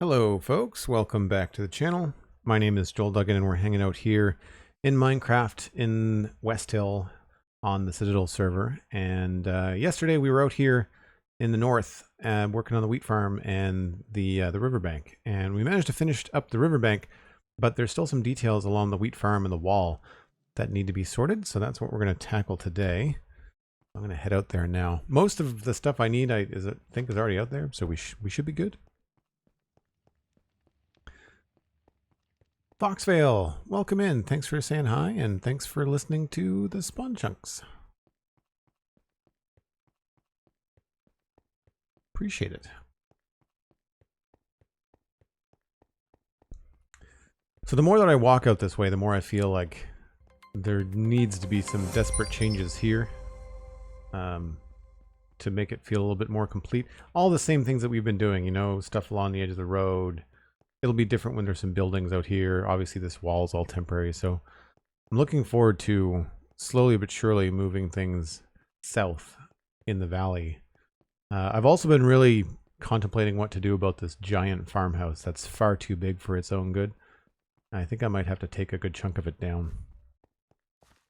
Hello folks, welcome back to the channel. My name is Joel Duggan and we're hanging out here in Minecraft in Westhill on the Citadel server. And yesterday we were out here in the north working on the wheat farm and the riverbank. And we managed to finish up the riverbank, but there's still some details along the wheat farm and the wall that need to be sorted. So that's what we're going to tackle today. I'm going to head out there now. Most of the stuff I need I think is already out there, so we should be good. Foxvale, welcome in. Thanks for saying hi, and thanks for listening to the Spawn Chunks. Appreciate it. So the more that I walk out this way, the more I feel like there needs to be some desperate changes here to make it feel a little bit more complete. All the same things that we've been doing, you know, stuff along the edge of the road. It'll be different when there's some buildings out here. Obviously, this wall is all temporary, so I'm looking forward to slowly but surely moving things south in the valley. I've also been really contemplating what to do about this giant farmhouse that's far too big for its own good. I think I might have to take a good chunk of it down.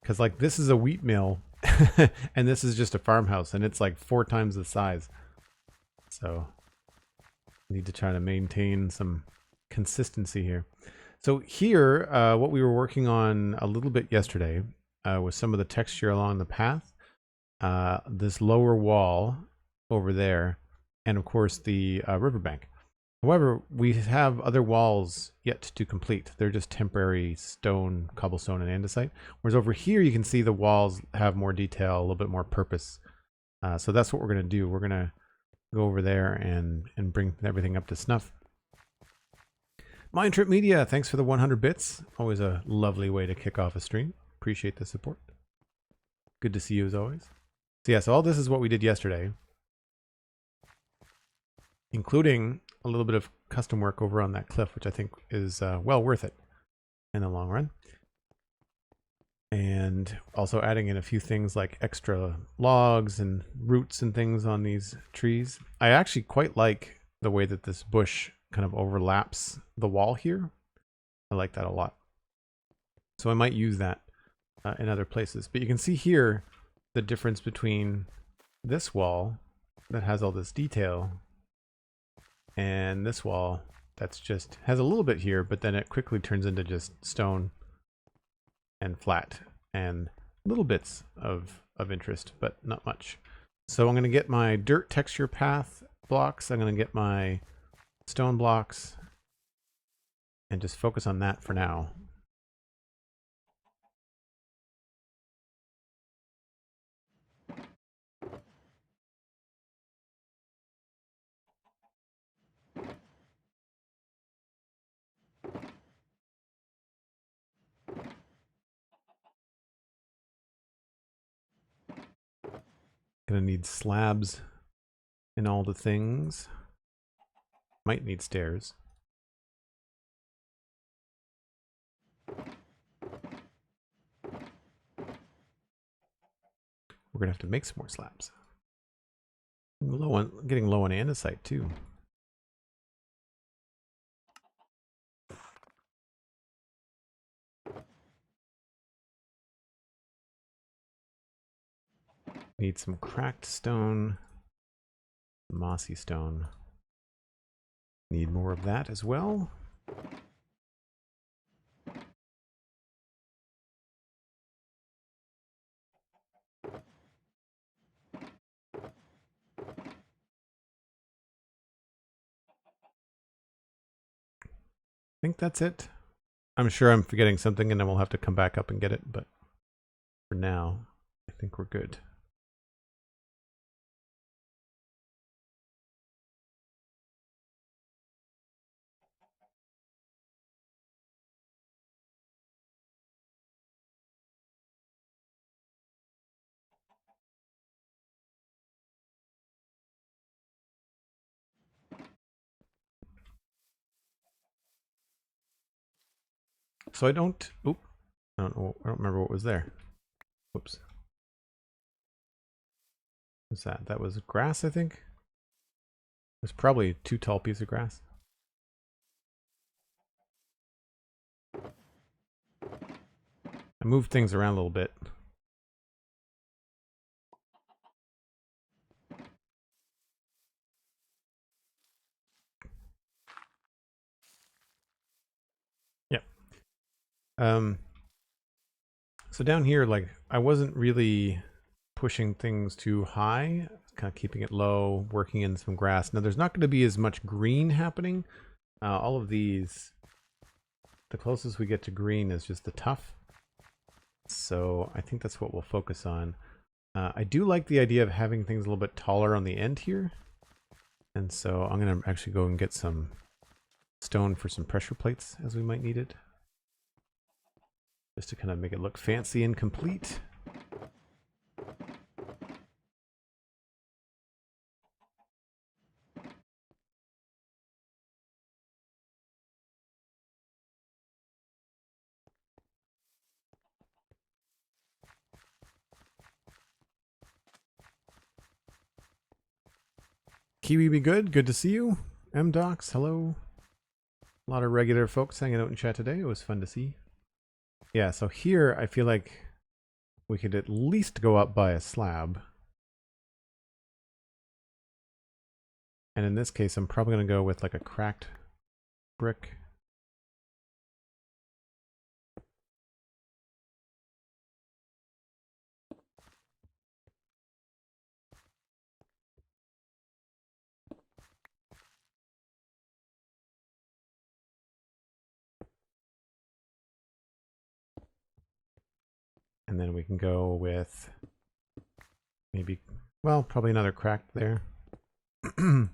Because, like, this is a wheat mill, and this is just a farmhouse, and it's like 4 times the size. So, I need to try to maintain some consistency here. So here, what we were working on a little bit yesterday was some of the texture along the path, this lower wall over there, and of course the riverbank. However, we have other walls yet to complete. They're just temporary stone, cobblestone, and andesite. Whereas over here, you can see the walls have more detail, a little bit more purpose. So that's what we're going to do. We're going to go over there and bring everything up to snuff. MindTripMedia, thanks for the 100 bits. Always a lovely way to kick off a stream. Appreciate the support. Good to see you as always. So yeah, so all this is what we did yesterday, including a little bit of custom work over on that cliff, which I think is well worth it in the long run. And also adding in a few things like extra logs and roots and things on these trees. I actually quite like the way that this bush kind of overlaps the wall here. I like that a lot. So I might use that in other places. But you can see here the difference between this wall that has all this detail and this wall that's just has a little bit here, but then it quickly turns into just stone and flat and little bits of interest, but not much. So I'm going to get my dirt texture path blocks. I'm going to get my stone blocks and just focus on that for now. Gonna need slabs and all the things. Might need stairs. We're gonna have to make some more slabs. Getting low on andesite too. Need some cracked stone, mossy stone. Need more of that as well. I think that's it. I'm sure I'm forgetting something and then we'll have to come back up and get it, but for now, I think we're good. So I don't remember what was there. Whoops. What's that? That was grass, I think. It was probably a too tall piece of grass. I moved things around a little bit. Yep. So down here, like, I wasn't really pushing things too high, kind of keeping it low, working in some grass. Now there's not going to be as much green happening. All of these, the closest we get to green is just the tuff. So I think that's what we'll focus on. I do like the idea of having things a little bit taller on the end here. And so I'm going to actually go and get some stone for some pressure plates as we might need it. Just to kind of make it look fancy and complete. Kiwi be good. Good to see you. M-Docs, hello. A lot of regular folks hanging out in chat today. It was fun to see. Yeah, so here I feel like we could at least go up by a slab. And in this case, I'm probably going to go with like a cracked brick. And then we can go with maybe, well, probably another crack there. It's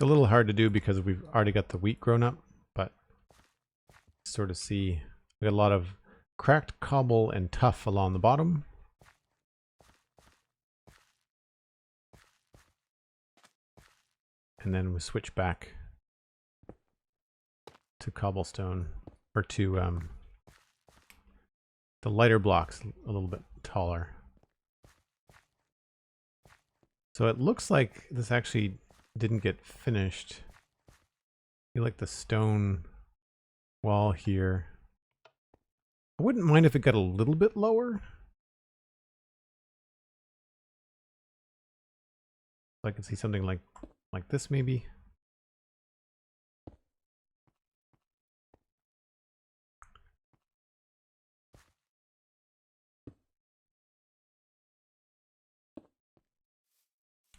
a little hard to do because we've already got the wheat grown up, but sort of see we got a lot of cracked cobble and tuff along the bottom. And then we switch back to cobblestone, or to the lighter blocks a little bit taller. So it looks like this actually didn't get finished. I feel like the stone wall here, I wouldn't mind if it got a little bit lower. So I can see something like this maybe.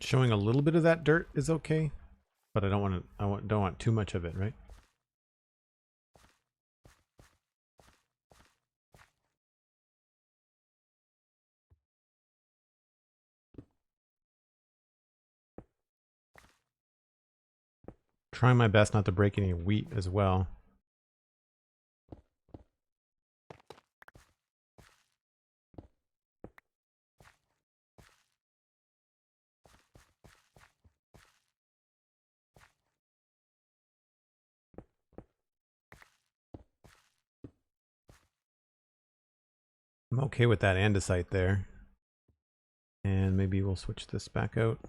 Showing a little bit of that dirt is okay, but I don't want to. Don't want too much of it, right? Trying my best not to break any wheat as well. I'm okay with that andesite there. And maybe we'll switch this back out.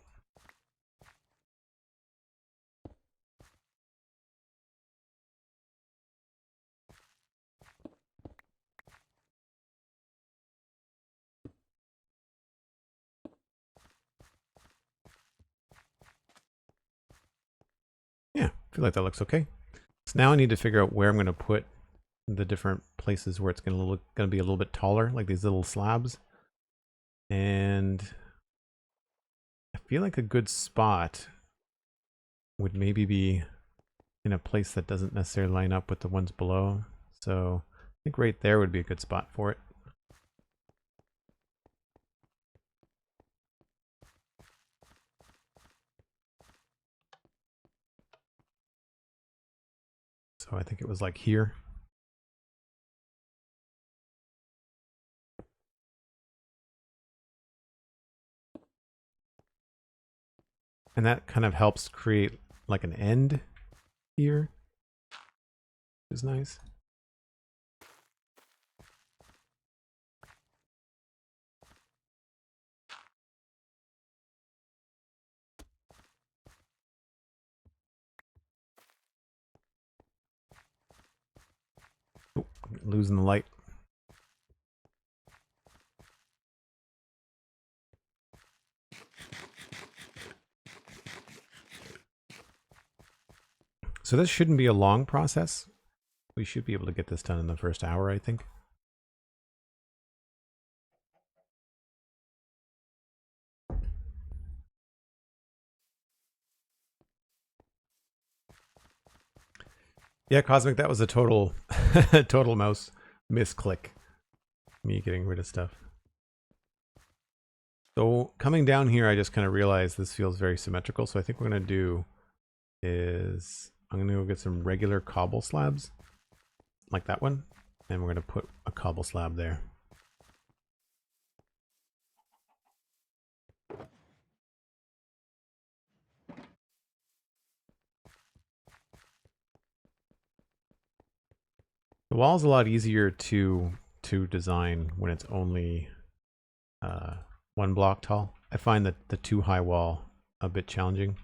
Yeah, I feel like that looks okay. So now I need to figure out where I'm going to put the different places where it's going to be a little bit taller, like these little slabs. And I feel like a good spot would maybe be in a place that doesn't necessarily line up with the ones below. So I think right there would be a good spot for it. So I think it was like here. And that kind of helps create like an end here, which is nice. losing the light. So this shouldn't be a long process. We should be able to get this done in the first hour, I think. Yeah, Cosmic, that was a total total mouse misclick. Me getting rid of stuff. So coming down here, I just kind of realized this feels very symmetrical. So I think what I'm going to do is I'm going to go get some regular cobble slabs like that one. And we're going to put a cobble slab there. The wall is a lot easier to design when it's only one block tall. I find that the too high wall a bit challenging.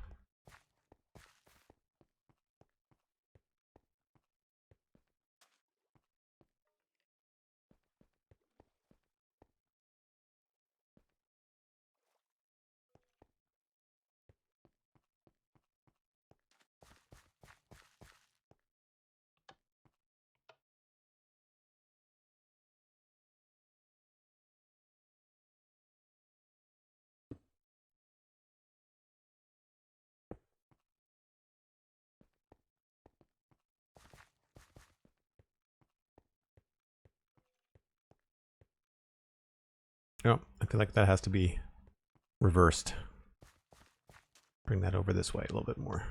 Oh, I feel like that has to be reversed. Bring that over this way a little bit more.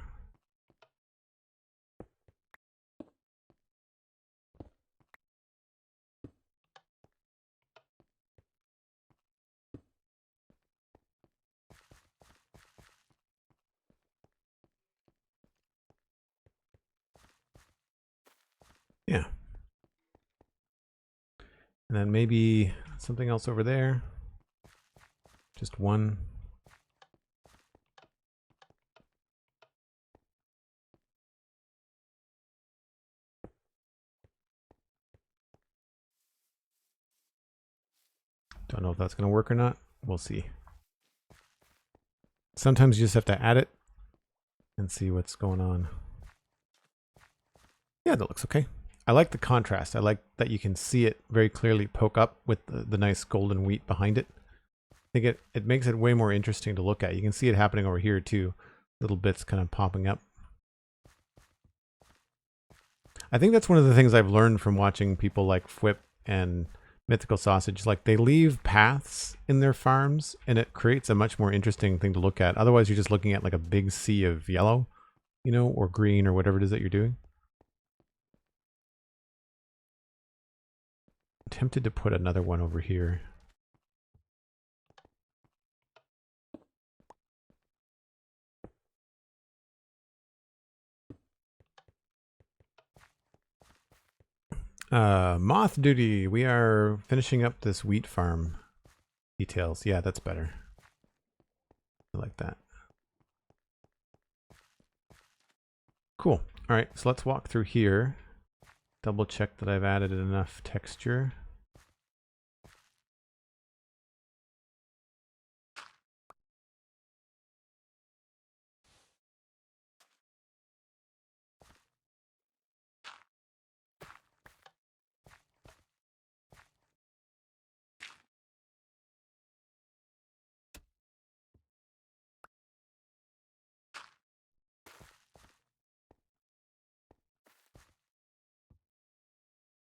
Yeah. And then maybe something else over there. Just one. Don't know if that's going to work or not. We'll see. Sometimes you just have to add it and see what's going on. Yeah, that looks okay. I like the contrast. I like that you can see it very clearly poke up with the nice golden wheat behind it. I think it makes it way more interesting to look at. You can see it happening over here too. Little bits kind of popping up. I think that's one of the things I've learned from watching people like Fwip and Mythical Sausage. Like, they leave paths in their farms and it creates a much more interesting thing to look at. Otherwise, you're just looking at like a big sea of yellow, you know, or green or whatever it is that you're doing. I'm tempted to put another one over here. Moth duty. We are finishing up this wheat farm details. Yeah, that's better. I like that. Cool. All right, so let's walk through here. Double check that I've added enough texture.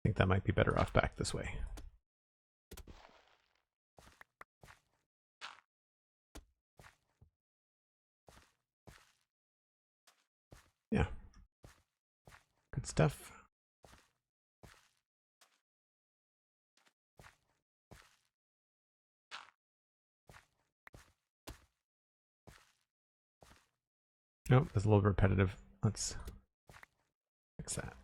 I think that might be better off back this way. Yeah. Good stuff. Nope, that's a little repetitive. Let's fix that.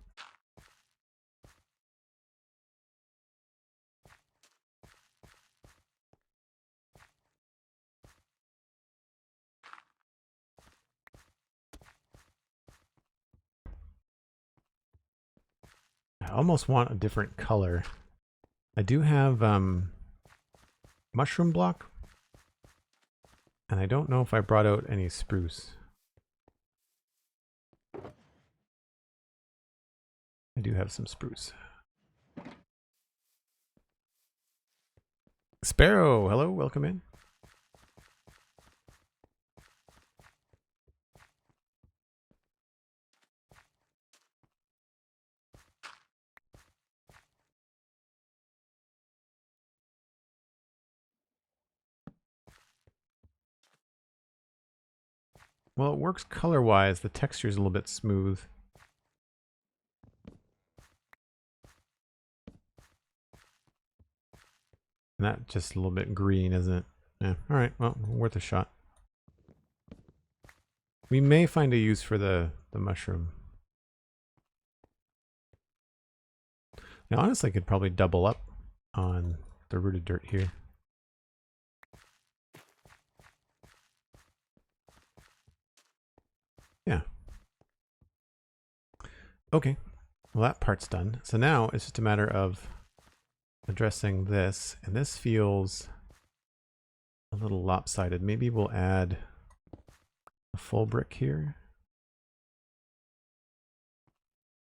I almost want a different color. I do have mushroom block, and I don't know if I brought out any spruce. I do have some spruce. Sparrow, hello, welcome in. Well, it works color-wise. The texture is a little bit smooth. And that just a little bit green, isn't it? Yeah, alright, well, worth a shot. We may find a use for the mushroom. Now, honestly, I could probably double up on the rooted dirt here. Yeah. Okay, well that part's done. So now it's just a matter of addressing this, and this feels a little lopsided. Maybe we'll add a full brick here.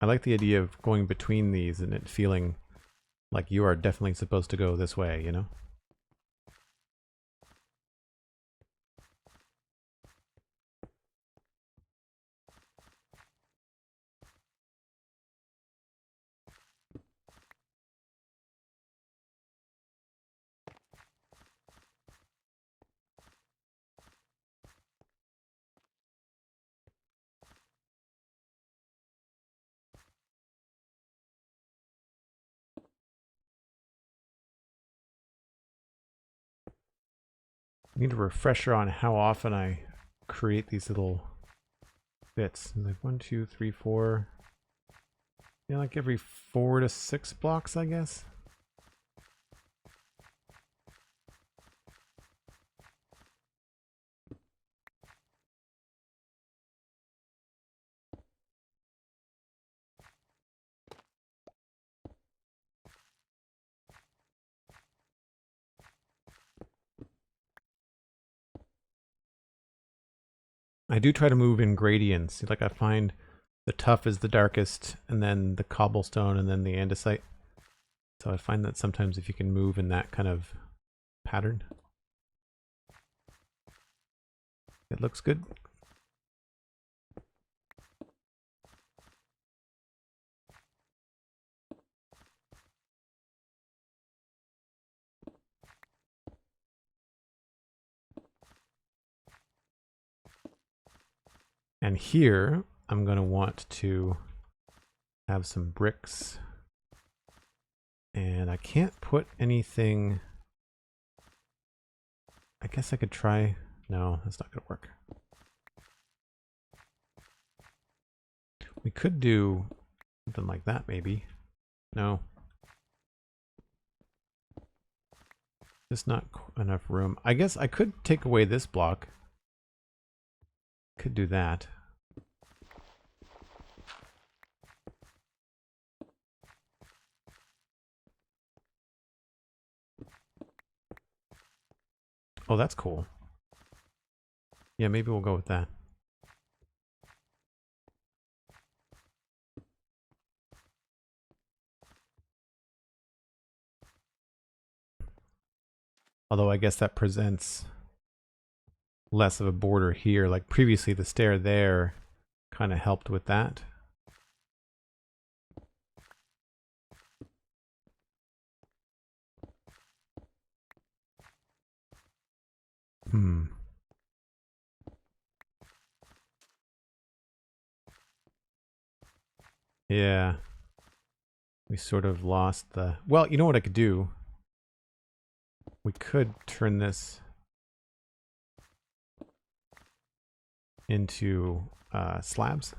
I like the idea of going between these and it feeling like you are definitely supposed to go this way, you know? I need a refresher on how often I create these little bits. Like 1, 2, 3, 4. Yeah, like every 4 to 6 blocks, I guess. I do try to move in gradients. Like I find the tuff is the darkest, and then the cobblestone, and then the andesite. So I find that sometimes if you can move in that kind of pattern, it looks good. And here, I'm going to want to have some bricks. And I can't put anything... I guess I could try... No, that's not going to work. We could do something like that, maybe. No. Just not enough room. I guess I could take away this block. Could do that. Oh, that's cool. Yeah, maybe we'll go with that. Although I guess that presents less of a border here. Like previously the stair there kind of helped with that. Yeah. We sort of lost the... Well, you know what I could do? We could turn this into slabs.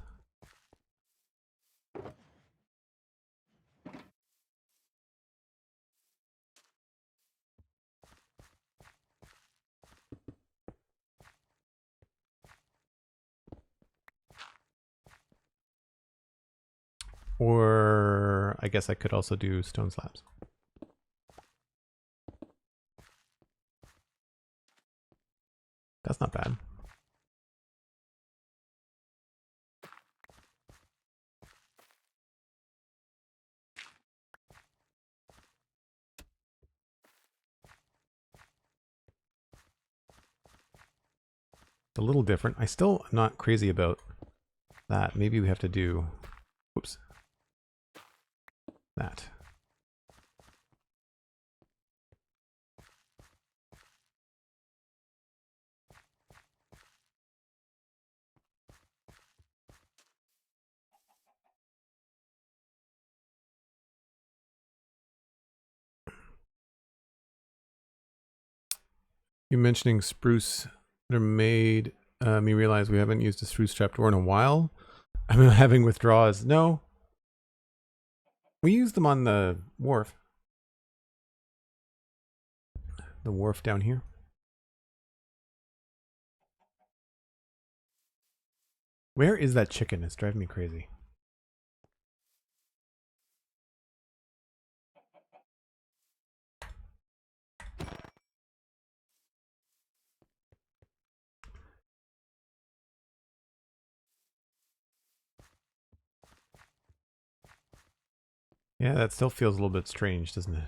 Or I guess I could also do stone slabs. That's not bad. It's a little different. I still am not crazy about that. Maybe we have to do, whoops, that. You mentioning spruce that are made me realize we haven't used a spruce trapdoor in a while. I'm having withdrawals. No. We used them on the wharf. The wharf down here. Where is that chicken? It's driving me crazy. Yeah, that still feels a little bit strange, doesn't it?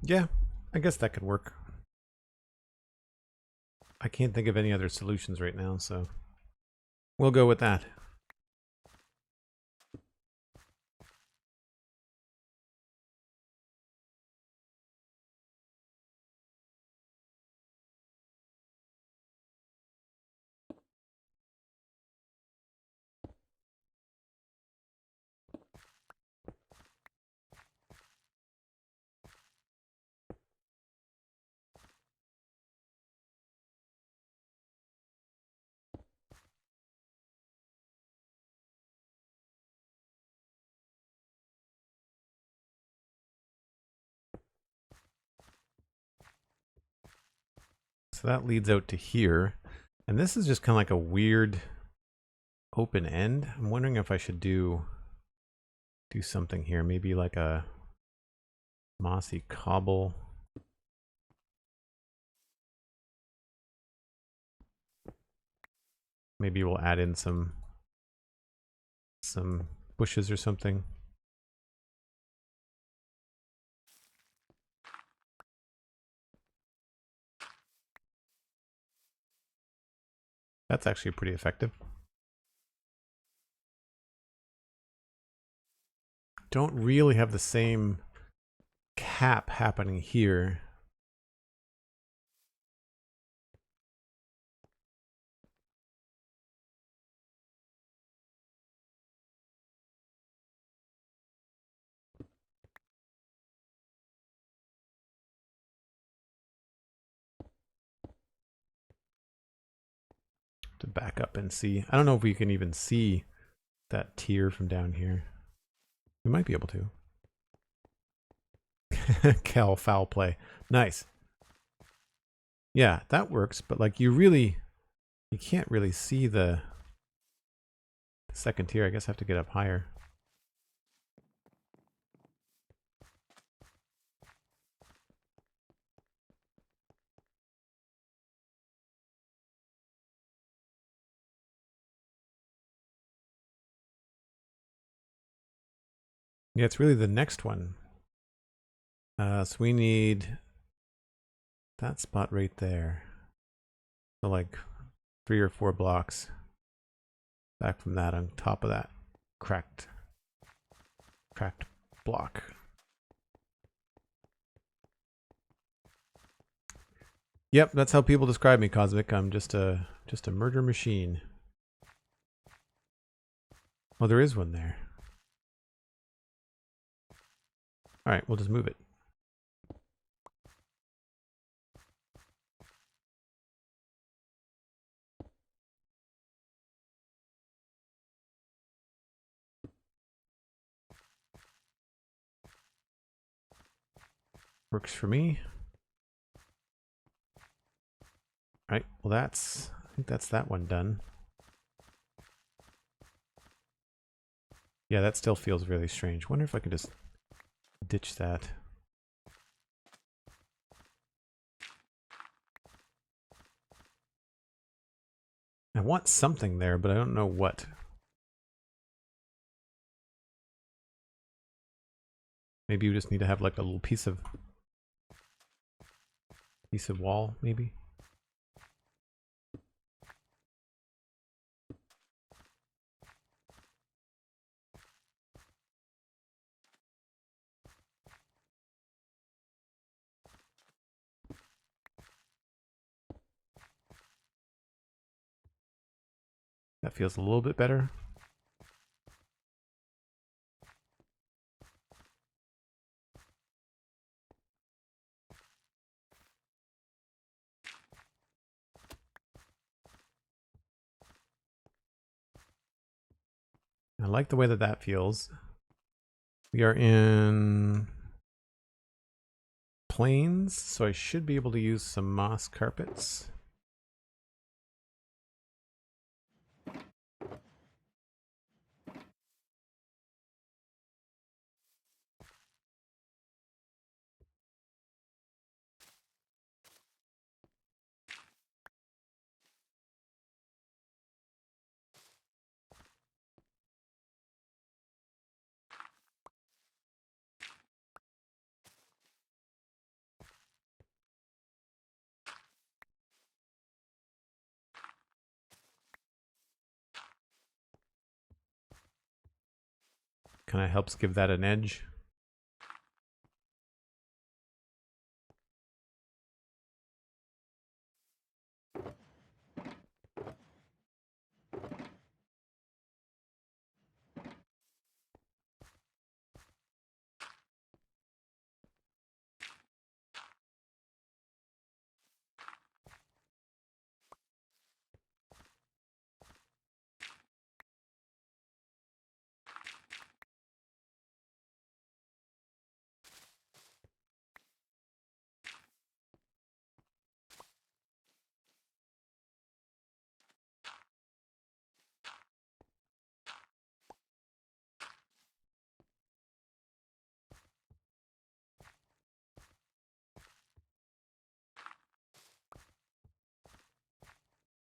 Yeah, I guess that could work. I can't think of any other solutions right now, so we'll go with that. So that leads out to here. And this is just kind of like a weird open end. I'm wondering if I should do something here. Maybe like a mossy cobble. Maybe we'll add in some bushes or something. That's actually pretty effective. Don't really have the same cap happening here. To back up and see. I don't know if we can even see that tier from down here. We might be able to. Kel, foul play. Nice. Yeah, that works, but like you can't really see the second tier. I guess I have to get up higher. Yeah, it's really the next one So we need that spot right there. So like 3 or 4 blocks back from that on top of that cracked block. Yep, that's how people describe me, Cosmic. I'm just a murder machine. Oh, there is one there. All right, we'll just move it. Works for me. All right, well I think that's that one done. Yeah, that still feels really strange. Wonder if I can just ditch that. I want something there, but I don't know what. Maybe you just need to have like a little piece of wall, maybe. That feels a little bit better. I like the way that that feels. We are in plains, so I should be able to use some moss carpets. Kind of helps give that an edge.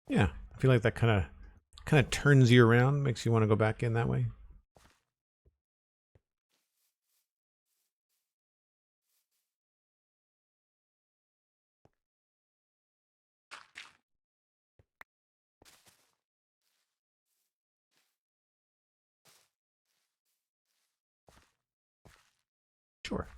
Yeah, I feel like that kind of turns you around, makes you want to go back in that way. Sure.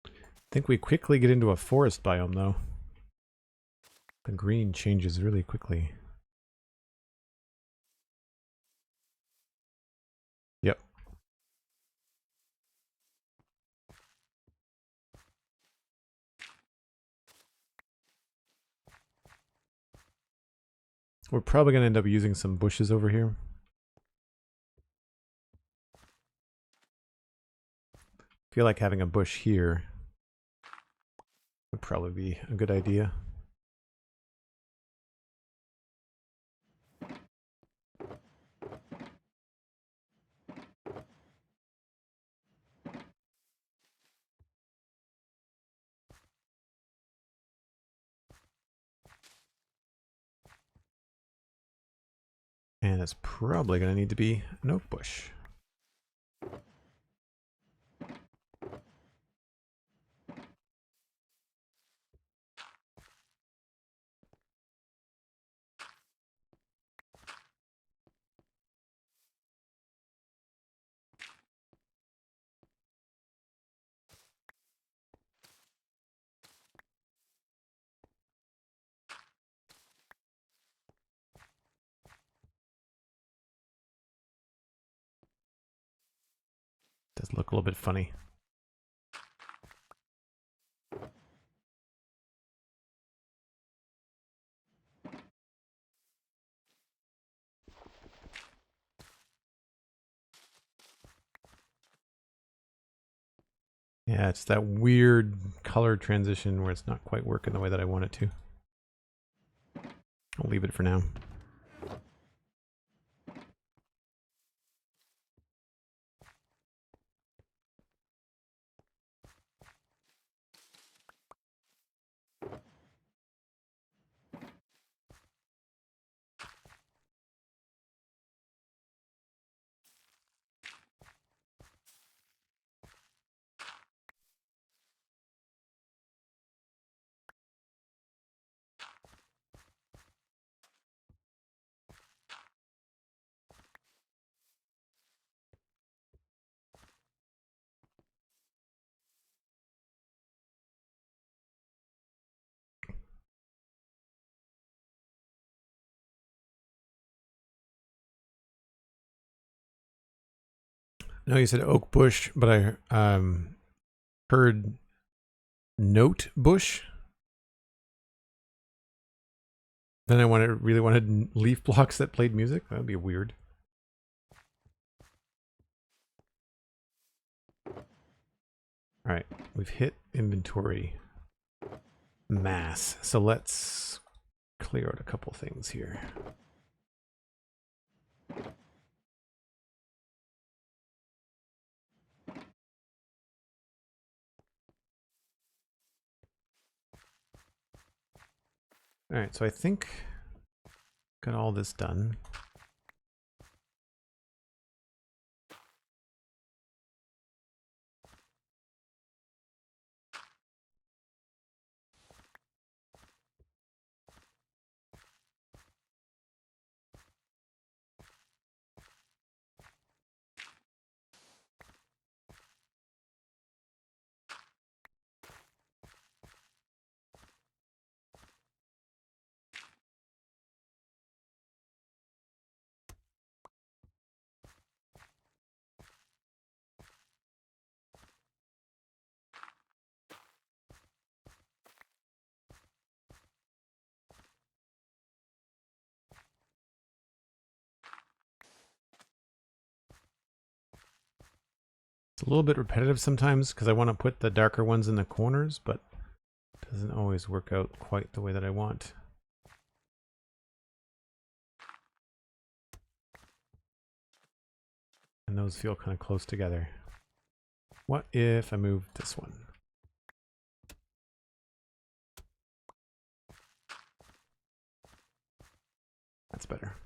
I think we quickly get into a forest biome, though. The green changes really quickly. Yep. We're probably going to end up using some bushes over here. I feel like having a bush here would probably be a good idea. And it's probably going to need to be an oak bush. Does look a little bit funny. Yeah, it's that weird color transition where it's not quite working the way that I want it to. I'll leave it for now. No, you said oak bush, but I heard note bush. Then I really wanted leaf blocks that played music. That would be weird. All right, we've hit inventory mass. So let's clear out a couple things here. All right, so I think got all this done. It's a little bit repetitive sometimes because I want to put the darker ones in the corners, but it doesn't always work out quite the way that I want. And those feel kind of close together. What if I move this one? That's better.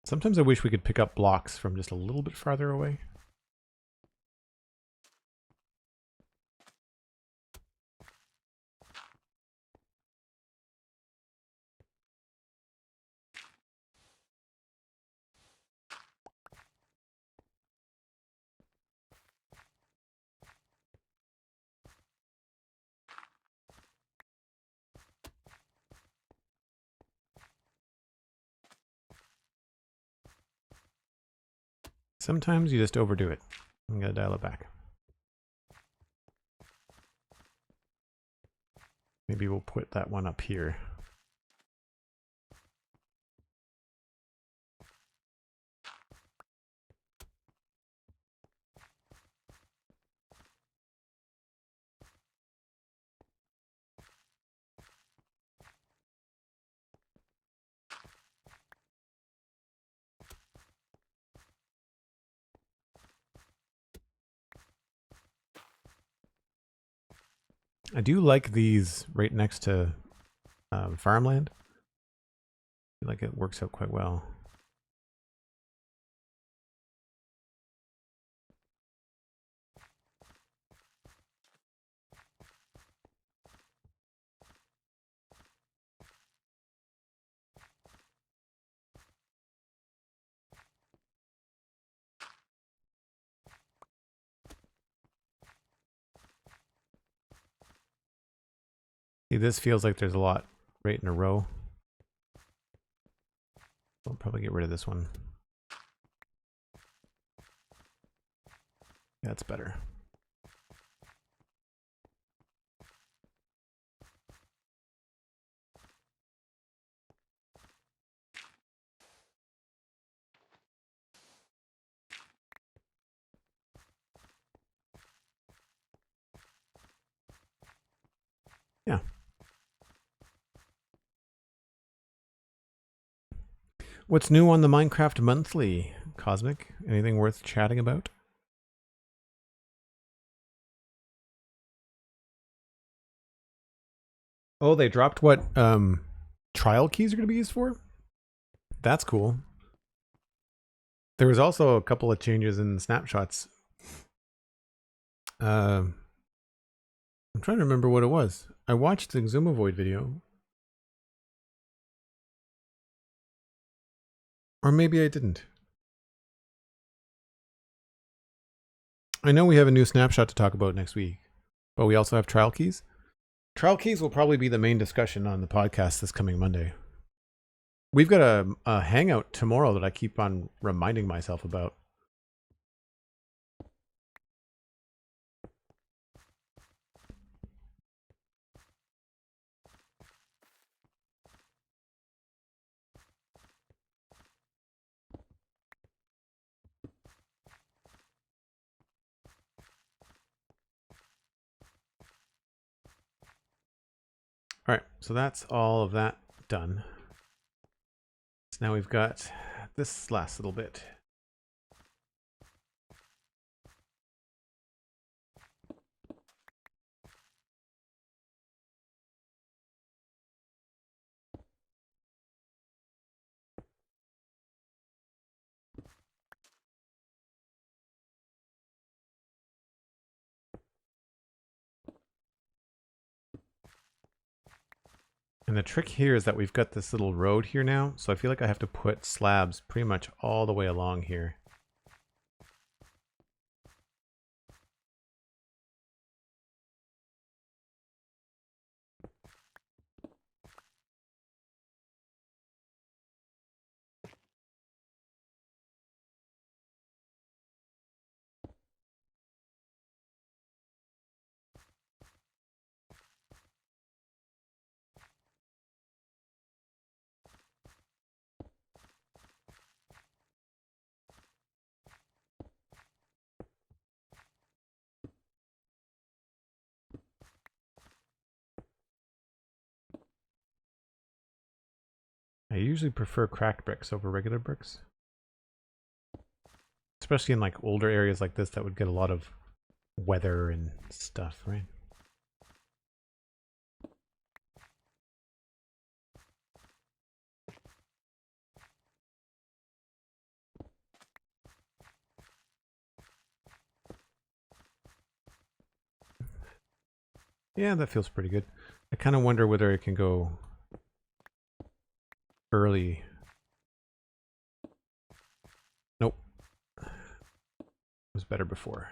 Sometimes I wish we could pick up blocks from just a little bit farther away. Sometimes you just overdo it. I'm gonna dial it back. Maybe we'll put that one up here. I do like these right next to farmland. I feel like it works out quite well. See, this feels like there's a lot right in a row. We'll probably get rid of this one. That's better. Yeah. What's new on the Minecraft Monthly, Cosmic? Anything worth chatting about? Oh, they dropped what trial keys are going to be used for? That's cool. There was also a couple of changes in snapshots. I'm trying to remember what it was. I watched the Xumavoid video. Or maybe I didn't. I know we have a new snapshot to talk about next week, but we also have trial keys. Trial keys will probably be the main discussion on the podcast this coming Monday. We've got a hangout tomorrow that I keep on reminding myself about. All right, so that's all of that done. So now we've got this last little bit. And the trick here is that we've got this little road here now, so I feel like I have to put slabs pretty much all the way along here. I usually prefer cracked bricks over regular bricks. Especially in like older areas like this that would get a lot of weather and stuff, right? Yeah, that feels pretty good. I kind of wonder whether it can go early. Nope. It was better before.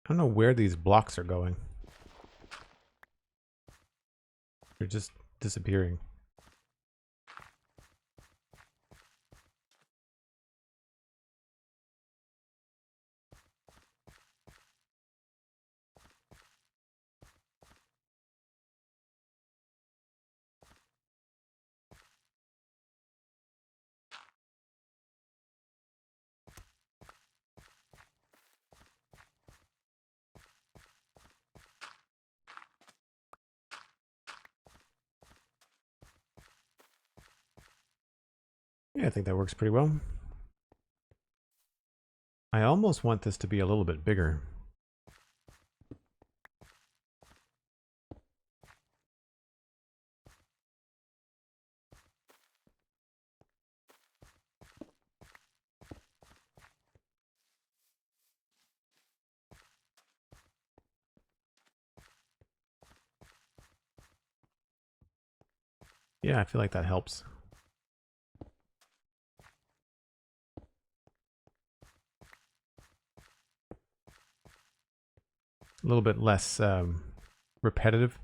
I don't know where these blocks are going. They're just disappearing. Yeah, I think that works pretty well. I almost want this to be a little bit bigger. Yeah, I feel like that helps. A little bit less repetitive.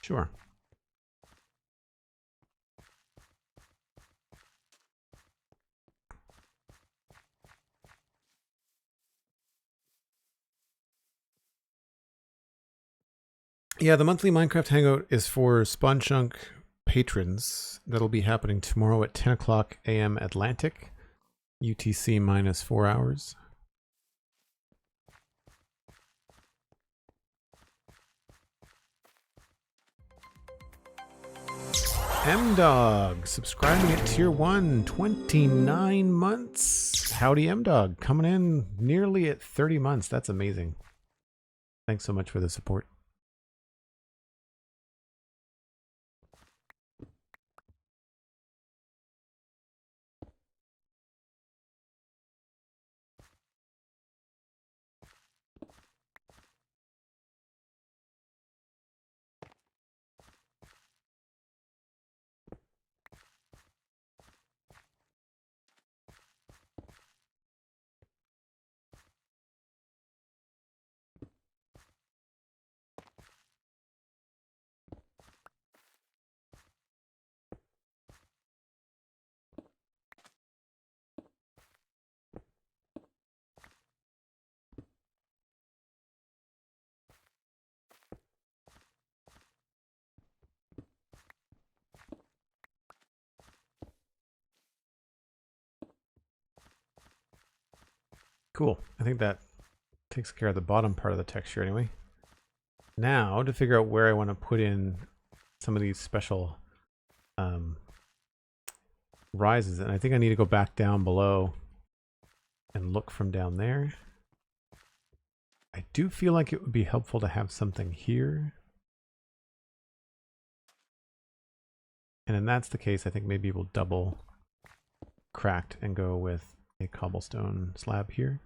Sure. Yeah, the monthly Minecraft Hangout is for SpawnChunk patrons. That'll be happening tomorrow at 10 o'clock a.m. Atlantic, UTC minus 4 hours. M-Dog, subscribing at tier 1, 29 months. Howdy, M-Dog, coming in nearly at 30 months. That's amazing. Thanks so much for the support. Cool. I think that takes care of the bottom part of the texture anyway. Now, to figure out where I want to put in some of these special rises, and I think I need to go back down below and look from down there. I do feel like it would be helpful to have something here. And if that's the case, I think maybe we'll double cracked and go with a cobblestone slab here.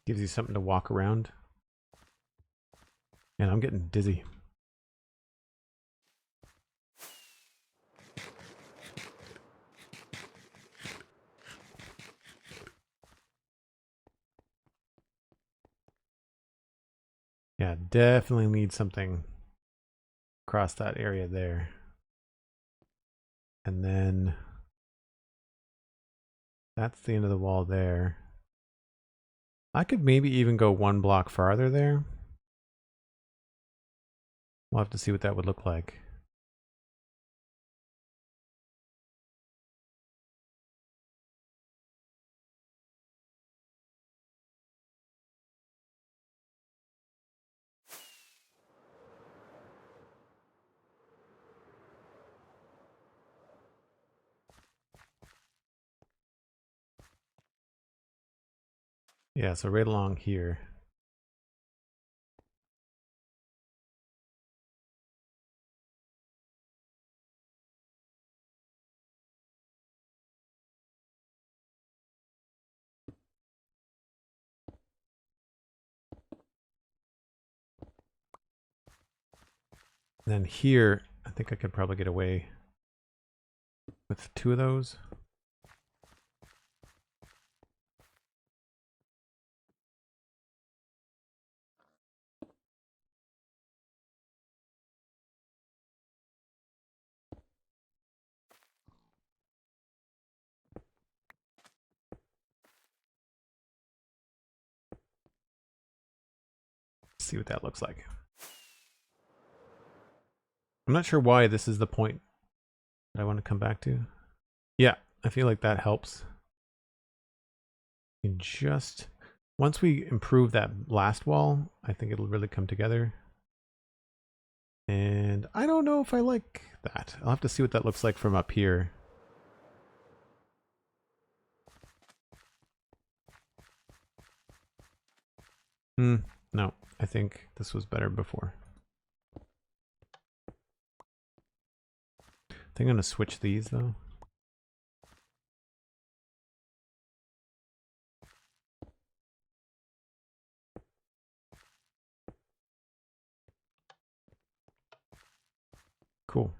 Gives you something to walk around. And I'm getting dizzy. Yeah, definitely need something across that area there. And then that's the end of the wall there. I could maybe even go one block farther there. We'll have to see what that would look like. Yeah, so right along here. And then here, I think I could probably get away with 2 of those. See what that looks like. I'm not sure why this is the point that I want to come back to. Yeah, I feel like that helps. And just once we improve that last wall, I think it'll really come together. And I don't know if I like that. I'll have to see what that looks like from up here. No, I think this was better before. I think I'm going to switch these though. Cool.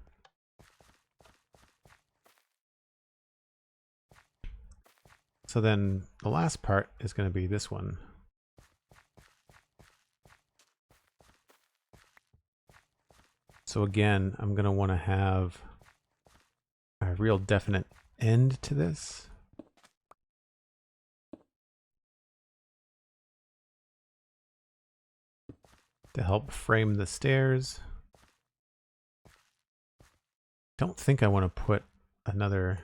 So then the last part is going to be this one. So again, I'm going to want to have a real definite end to this. To help frame the stairs. Don't think I want to put another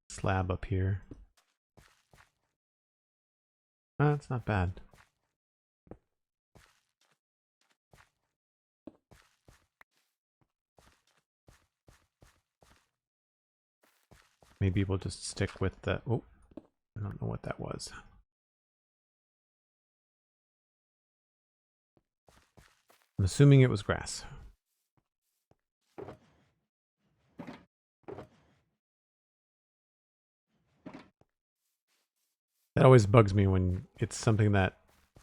slab up here. That's not bad. Maybe we'll just stick with the... Oh, I don't know what that was. I'm assuming it was grass. That always bugs me when it's something that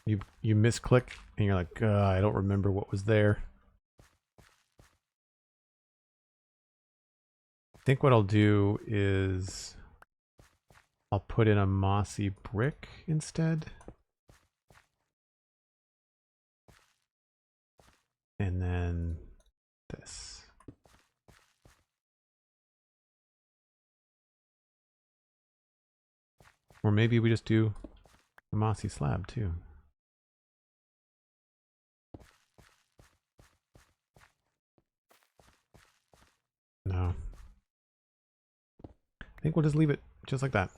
you misclick and you're like, I don't remember what was there. I think what I'll do is I'll put in a mossy brick instead. And then this. Or maybe we just do the mossy slab too. No. I think we'll just leave it just like that.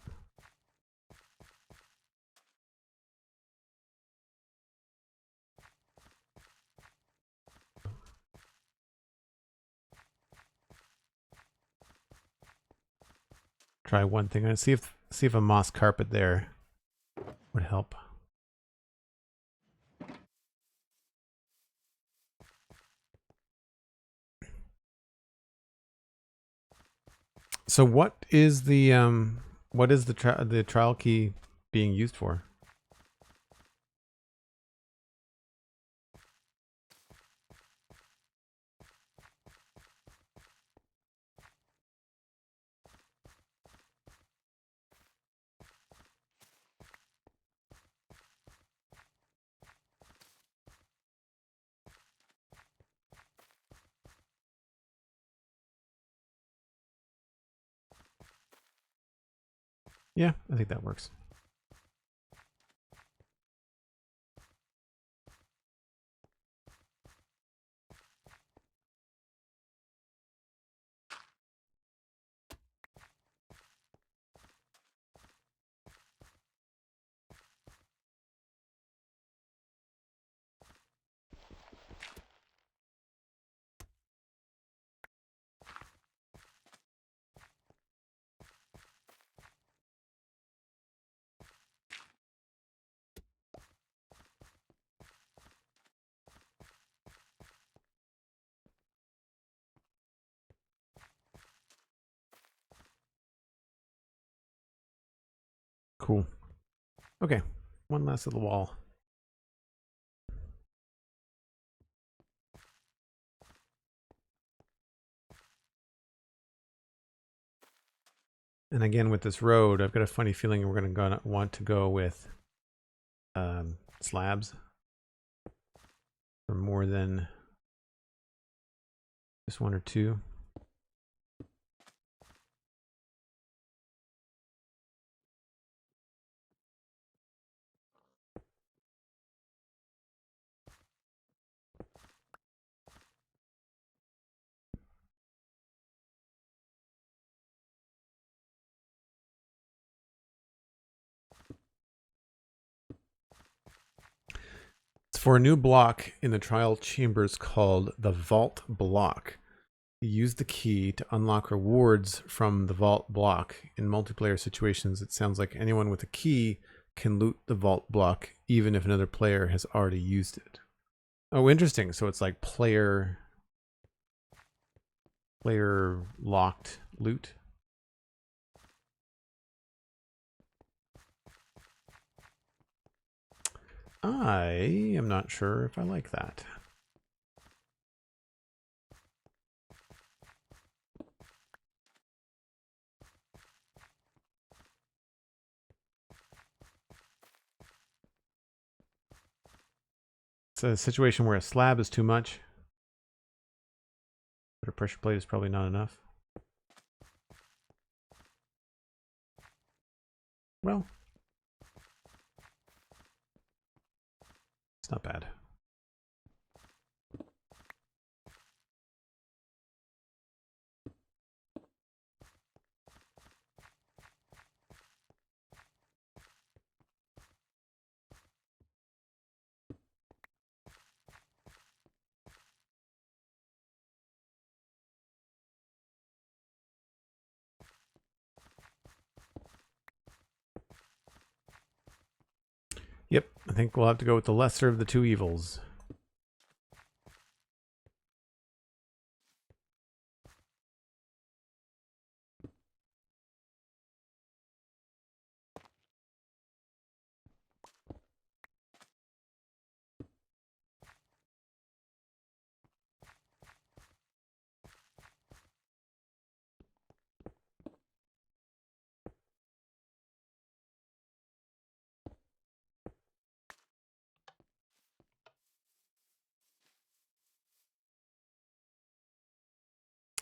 Try one thing and see if a moss carpet there would help. So what is the trial key being used for? Yeah, I think that works. Cool. Okay, one last little wall. And again, with this road, I've got a funny feeling we're going to want to go with slabs for more than just one or two. For a new block in the trial chambers called the Vault Block. You use the key to unlock rewards from the Vault Block. In multiplayer situations, it sounds like anyone with a key can loot the Vault Block, even if another player has already used it. Oh, interesting. So it's like player locked loot. I am not sure if I like that. It's a situation where a slab is too much, but a pressure plate is probably not enough. Well, it's not bad. Yep, I think we'll have to go with the lesser of the two evils.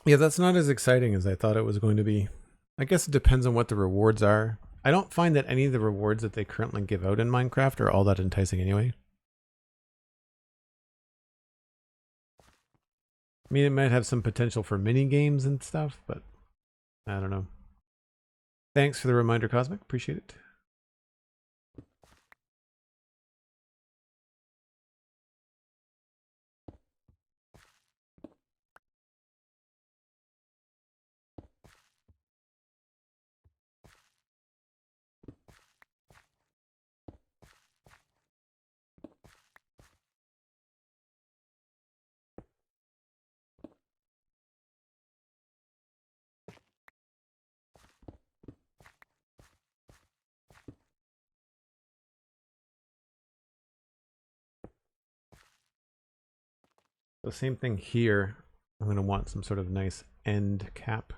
Yeah, that's not as exciting as I thought it was going to be. I guess it depends on what the rewards are. I don't find that any of the rewards that they currently give out in Minecraft are all that enticing anyway. I mean, it might have some potential for mini games and stuff, but I don't know. Thanks for the reminder, Cosmic. Appreciate it. The same thing here. I'm going to want some sort of nice end cap.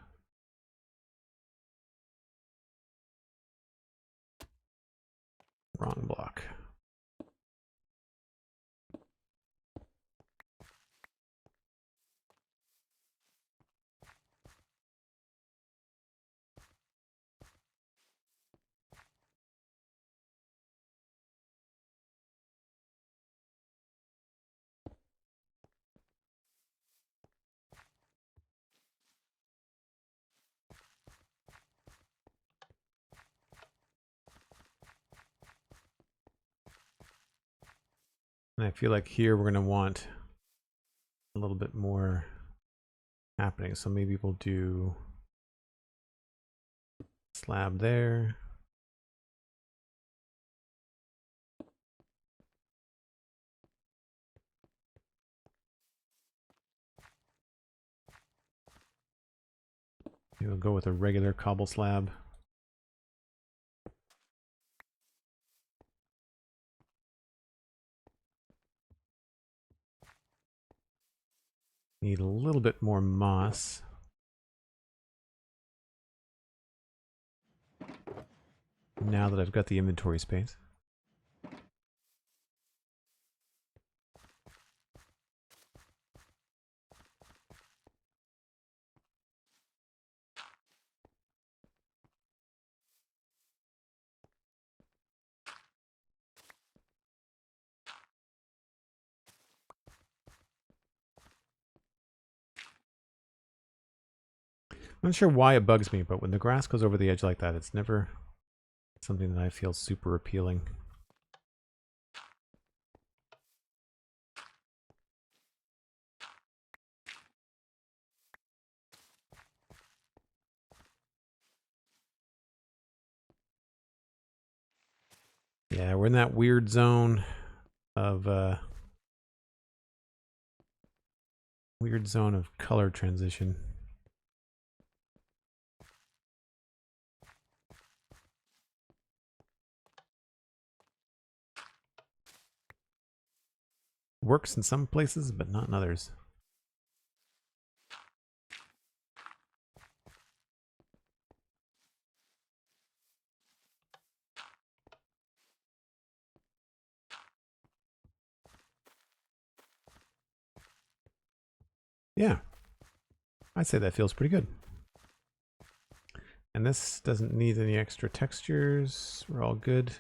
Wrong block. And I feel like here we're going to want a little bit more happening. So maybe we'll do slab there. Maybe we'll go with a regular cobble slab. Need a little bit more moss. Now that I've got the inventory space. I'm not sure why it bugs me, but when the grass goes over the edge like that, it's never something that I feel super appealing. Yeah, we're in that weird zone of color transition. Works in some places, but not in others. Yeah, I'd say that feels pretty good. And this doesn't need any extra textures. We're all good.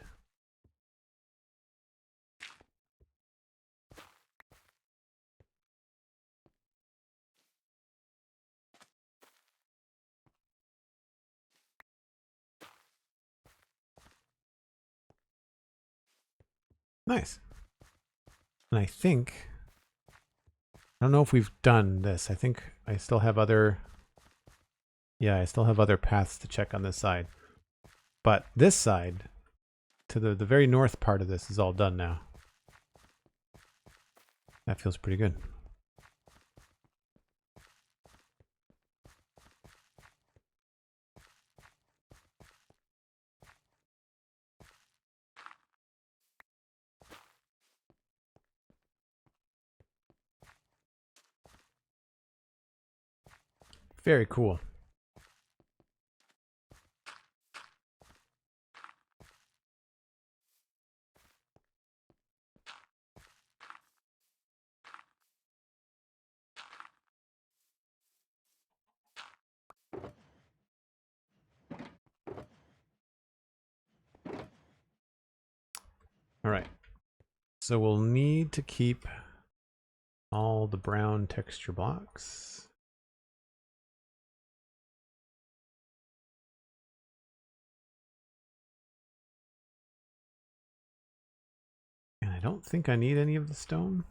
Nice. And I don't know if we've done this. I think I still have other, yeah, I still have other paths to check on this side. But this side, to the very north part of this is all done now. That feels pretty good. Very cool. All right. So we'll need to keep all the brown texture blocks. And I don't think I need any of the stone.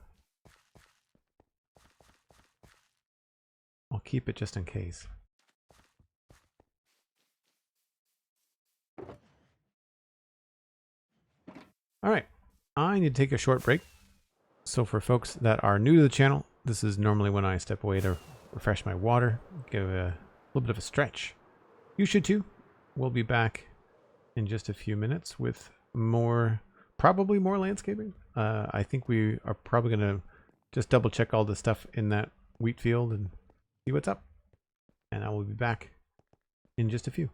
I'll keep it just in case. All right, I need to take a short break. So for folks that are new to the channel, this is normally when I step away to refresh my water, give a little bit of a stretch. You should too. We'll be back in just a few minutes with more, probably more landscaping. I think we are probably going to just double check all the stuff in that wheat field and see what's up. And I will be back in just a few.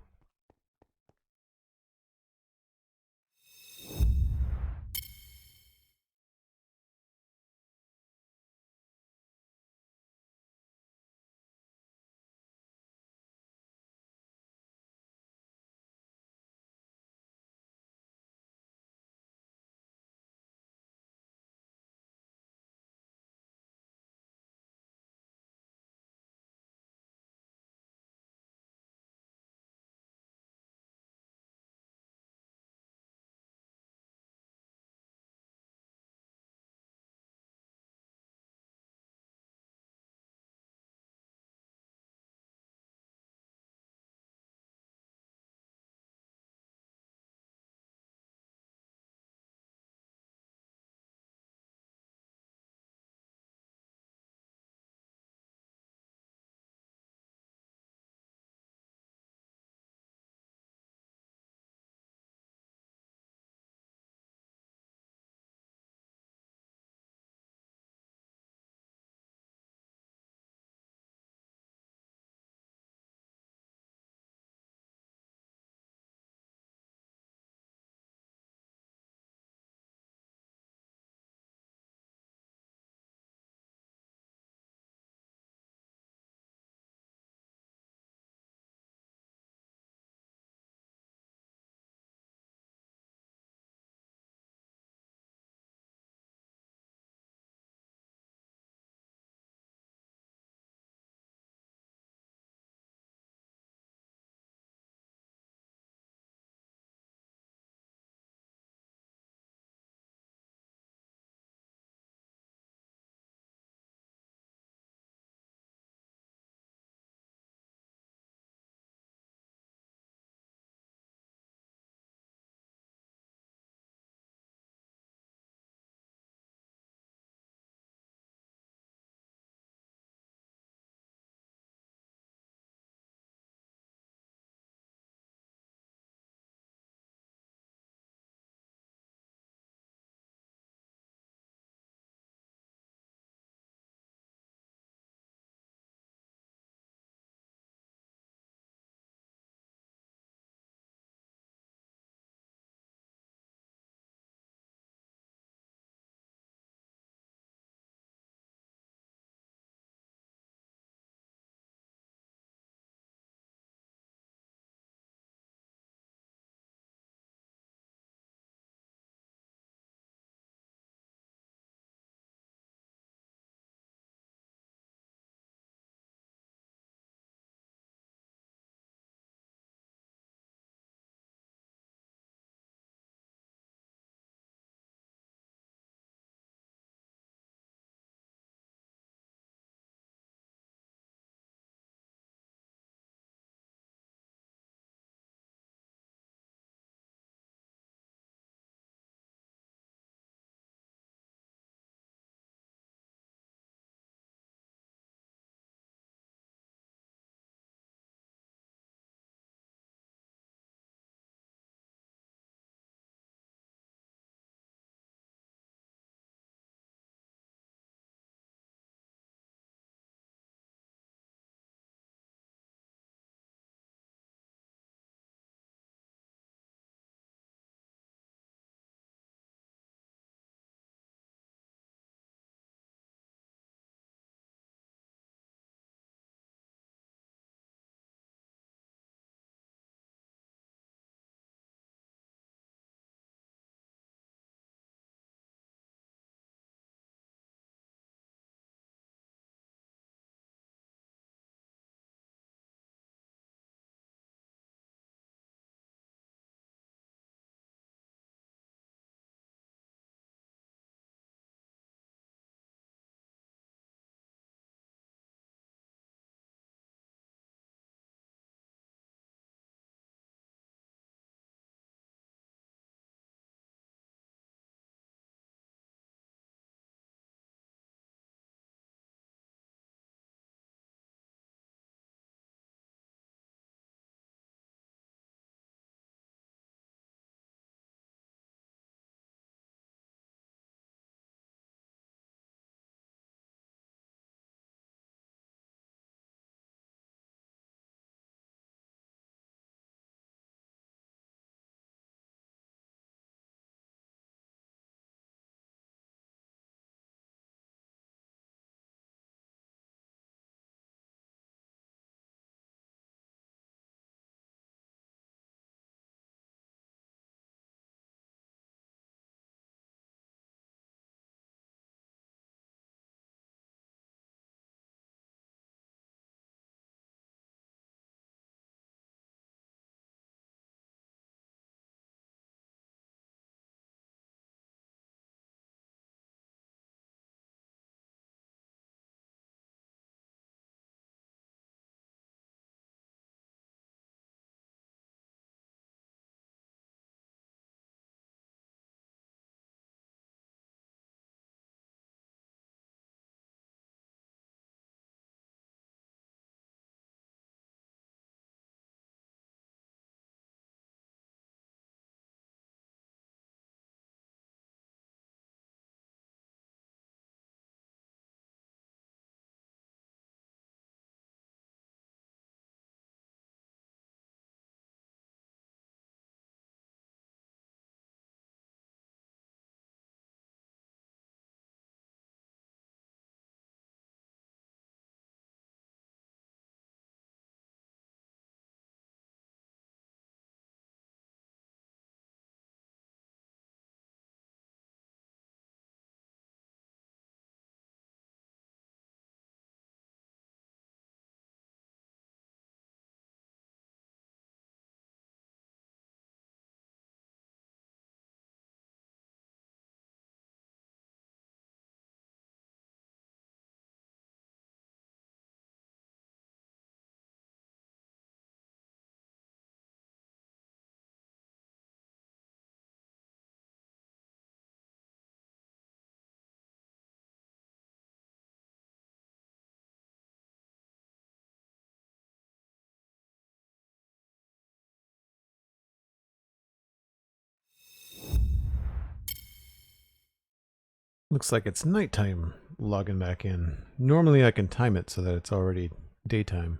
Looks like it's nighttime logging back in. Normally I can time it so that it's already daytime.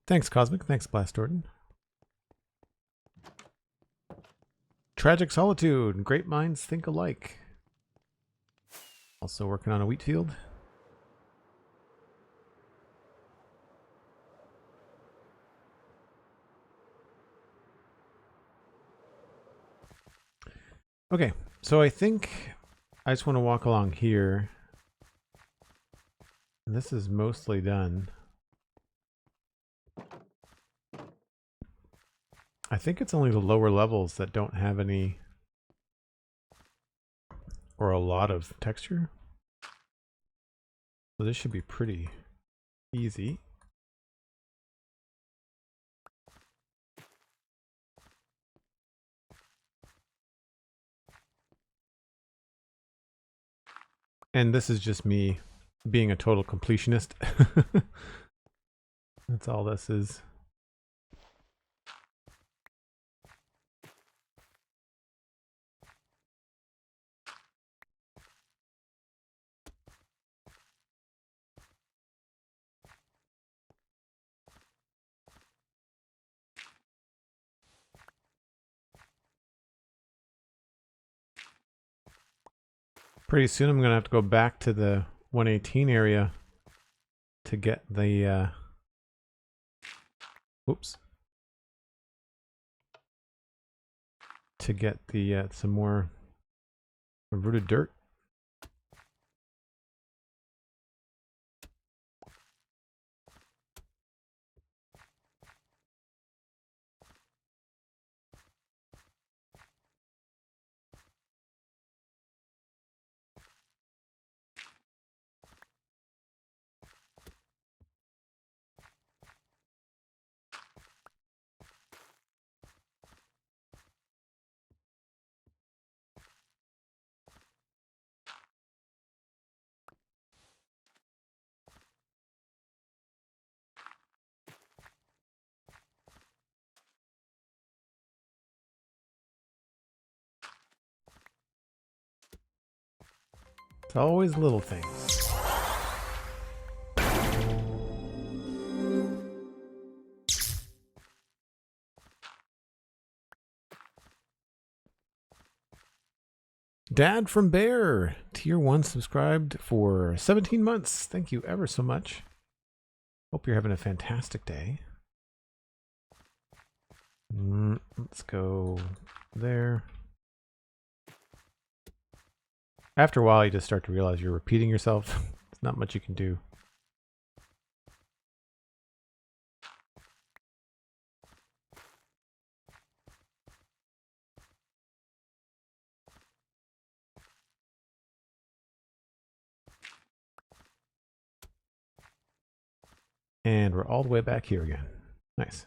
Thanks, Cosmic. Thanks, Blastorden. Tragic Solitude. Great minds think alike. Also working on a wheat field. Okay, so I think I just want to walk along here. This is mostly done. I think it's only the lower levels that don't have any or a lot of texture. So this should be pretty easy. And this is just me being a total completionist. That's all this is. Pretty soon I'm going to have to go back to the 118 area to get the, oops. To get the, some more rooted dirt. It's always little things. Dad from Bear, tier 1 subscribed for 17 months. Thank you ever so much. Hope you're having a fantastic day. Let's go there. After a while, you just start to realize you're repeating yourself. There's not much you can do. And we're all the way back here again. Nice.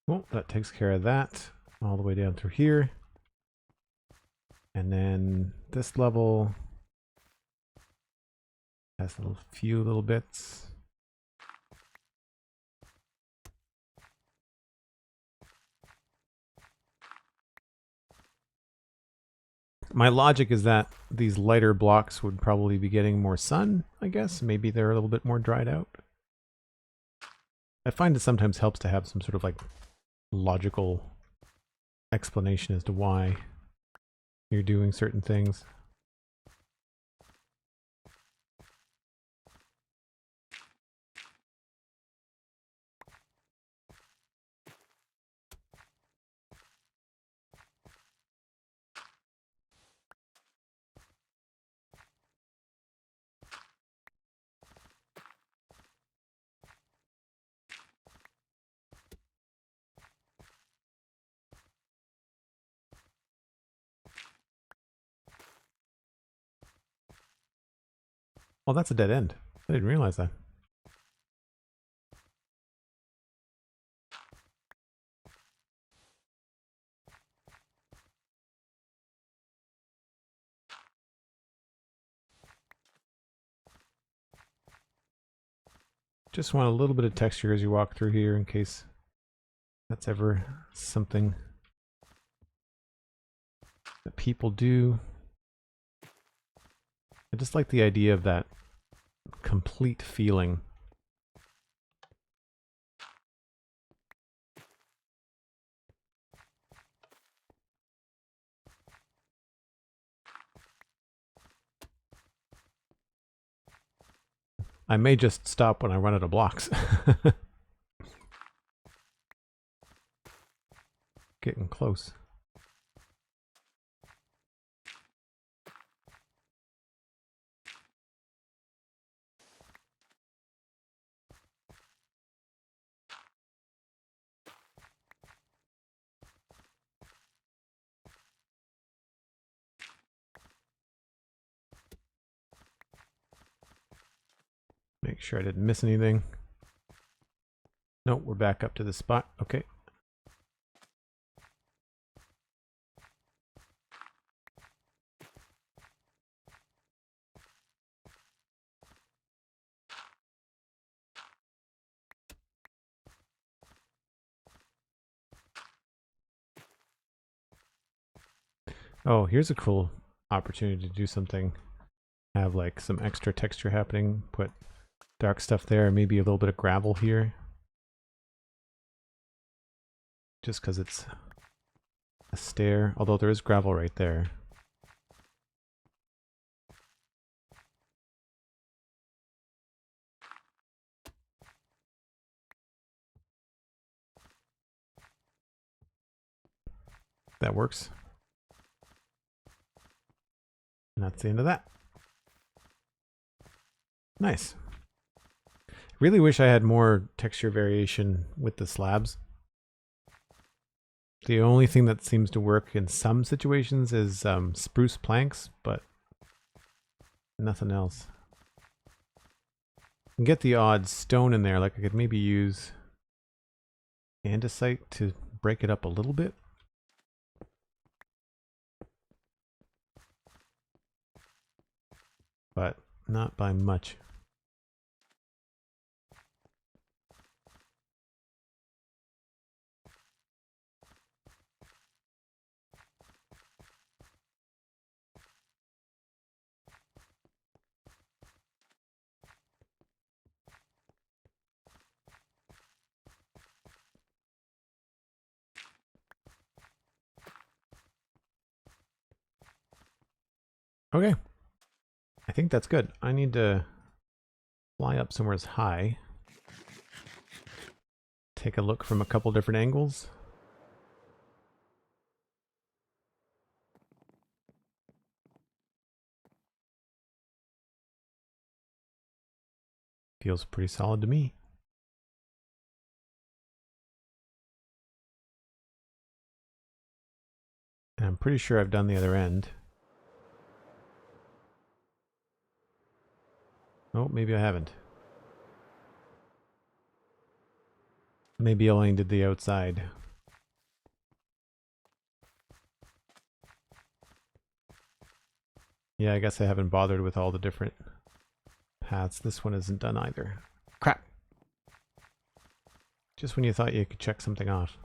Well, that takes care of that. All the way down through here. And then this level has a few little bits. My logic is that these lighter blocks would probably be getting more sun, I guess. Maybe they're a little bit more dried out. I find it sometimes helps to have some sort of like logical explanation as to why you're doing certain things. Well, that's a dead end. I didn't realize that. Just want a little bit of texture as you walk through here in case that's ever something that people do. I just like the idea of that complete feeling. I may just stop when I run out of blocks. Getting close. Make sure I didn't miss anything. Nope, we're back up to the spot. Okay. Oh, here's a cool opportunity to do something. Have like some extra texture happening. Put dark stuff there, maybe a little bit of gravel here. Just because it's a stair, although there is gravel right there. That works. And that's the end of that. Nice. Really wish I had more texture variation with the slabs. The only thing that seems to work in some situations is spruce planks, but nothing else. You can get the odd stone in there, like I could maybe use andesite to break it up a little bit. But not by much. Okay. I think that's good. I need to fly up somewhere high. Take a look from a couple different angles. Feels pretty solid to me. And I'm pretty sure I've done the other end. Oh, maybe I haven't. Maybe I only did the outside. Yeah, I guess I haven't bothered with all the different paths. This one isn't done either. Crap! Just when you thought you could check something off.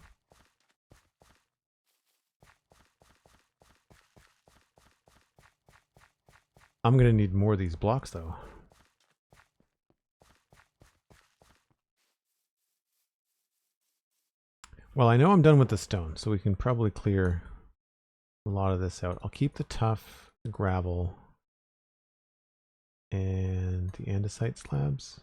I'm gonna need more of these blocks though. Well, I know I'm done with the stone, so we can probably clear a lot of this out. I'll keep the tough, the gravel, and the andesite slabs.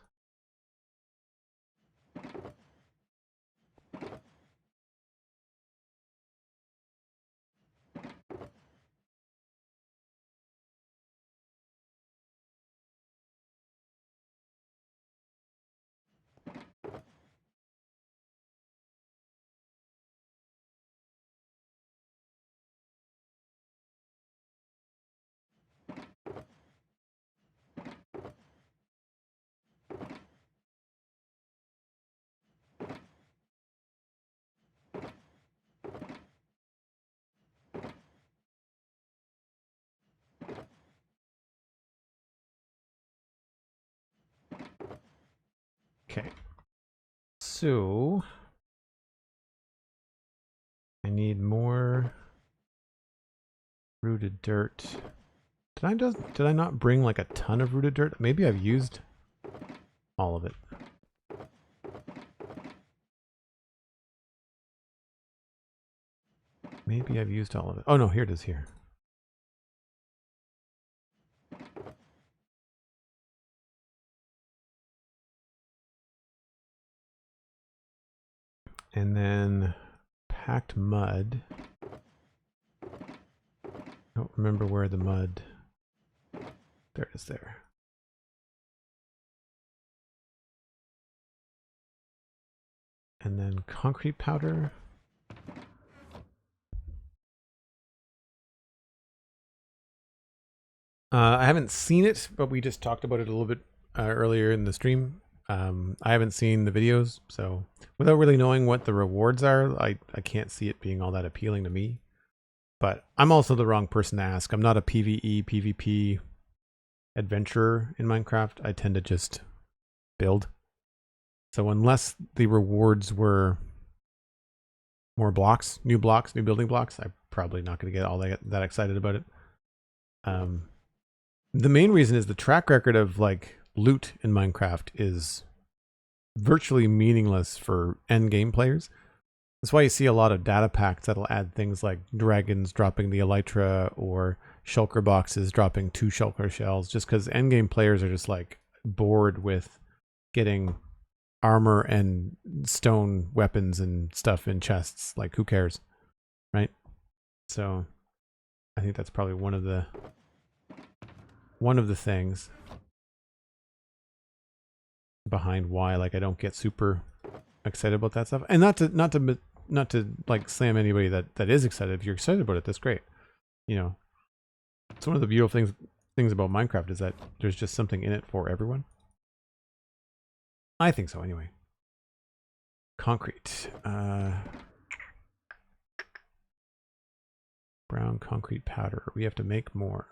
So I need more rooted dirt. Did I not bring like a ton of rooted dirt? Maybe I've used all of it. Maybe I've used all of it. Oh no, here it is here. And then packed mud. I don't remember where the mud. There it is there. And then concrete powder. I haven't seen it, but we just talked about it a little bit earlier in the stream. I haven't seen the videos, so without really knowing what the rewards are, I can't see it being all that appealing to me. But I'm also the wrong person to ask. I'm not a PvE, PvP adventurer in Minecraft. I tend to just build. So unless the rewards were more blocks, new building blocks, I'm probably not going to get all that excited about it. The main reason is the track record of like loot in Minecraft is virtually meaningless for end game players. That's why you see a lot of data packs that'll add things like dragons dropping the elytra or shulker boxes dropping 2 shulker shells, just because end game players are just like bored with getting armor and stone weapons and stuff in chests. Like, who cares, right? So I think that's probably one of the things behind why like I don't get super excited about that stuff. And not to like slam anybody that is excited. If you're excited about it, that's great. You know, it's one of the beautiful things about Minecraft is that there's just something in it for everyone. I think so anyway. Concrete. Brown concrete powder. We have to make more.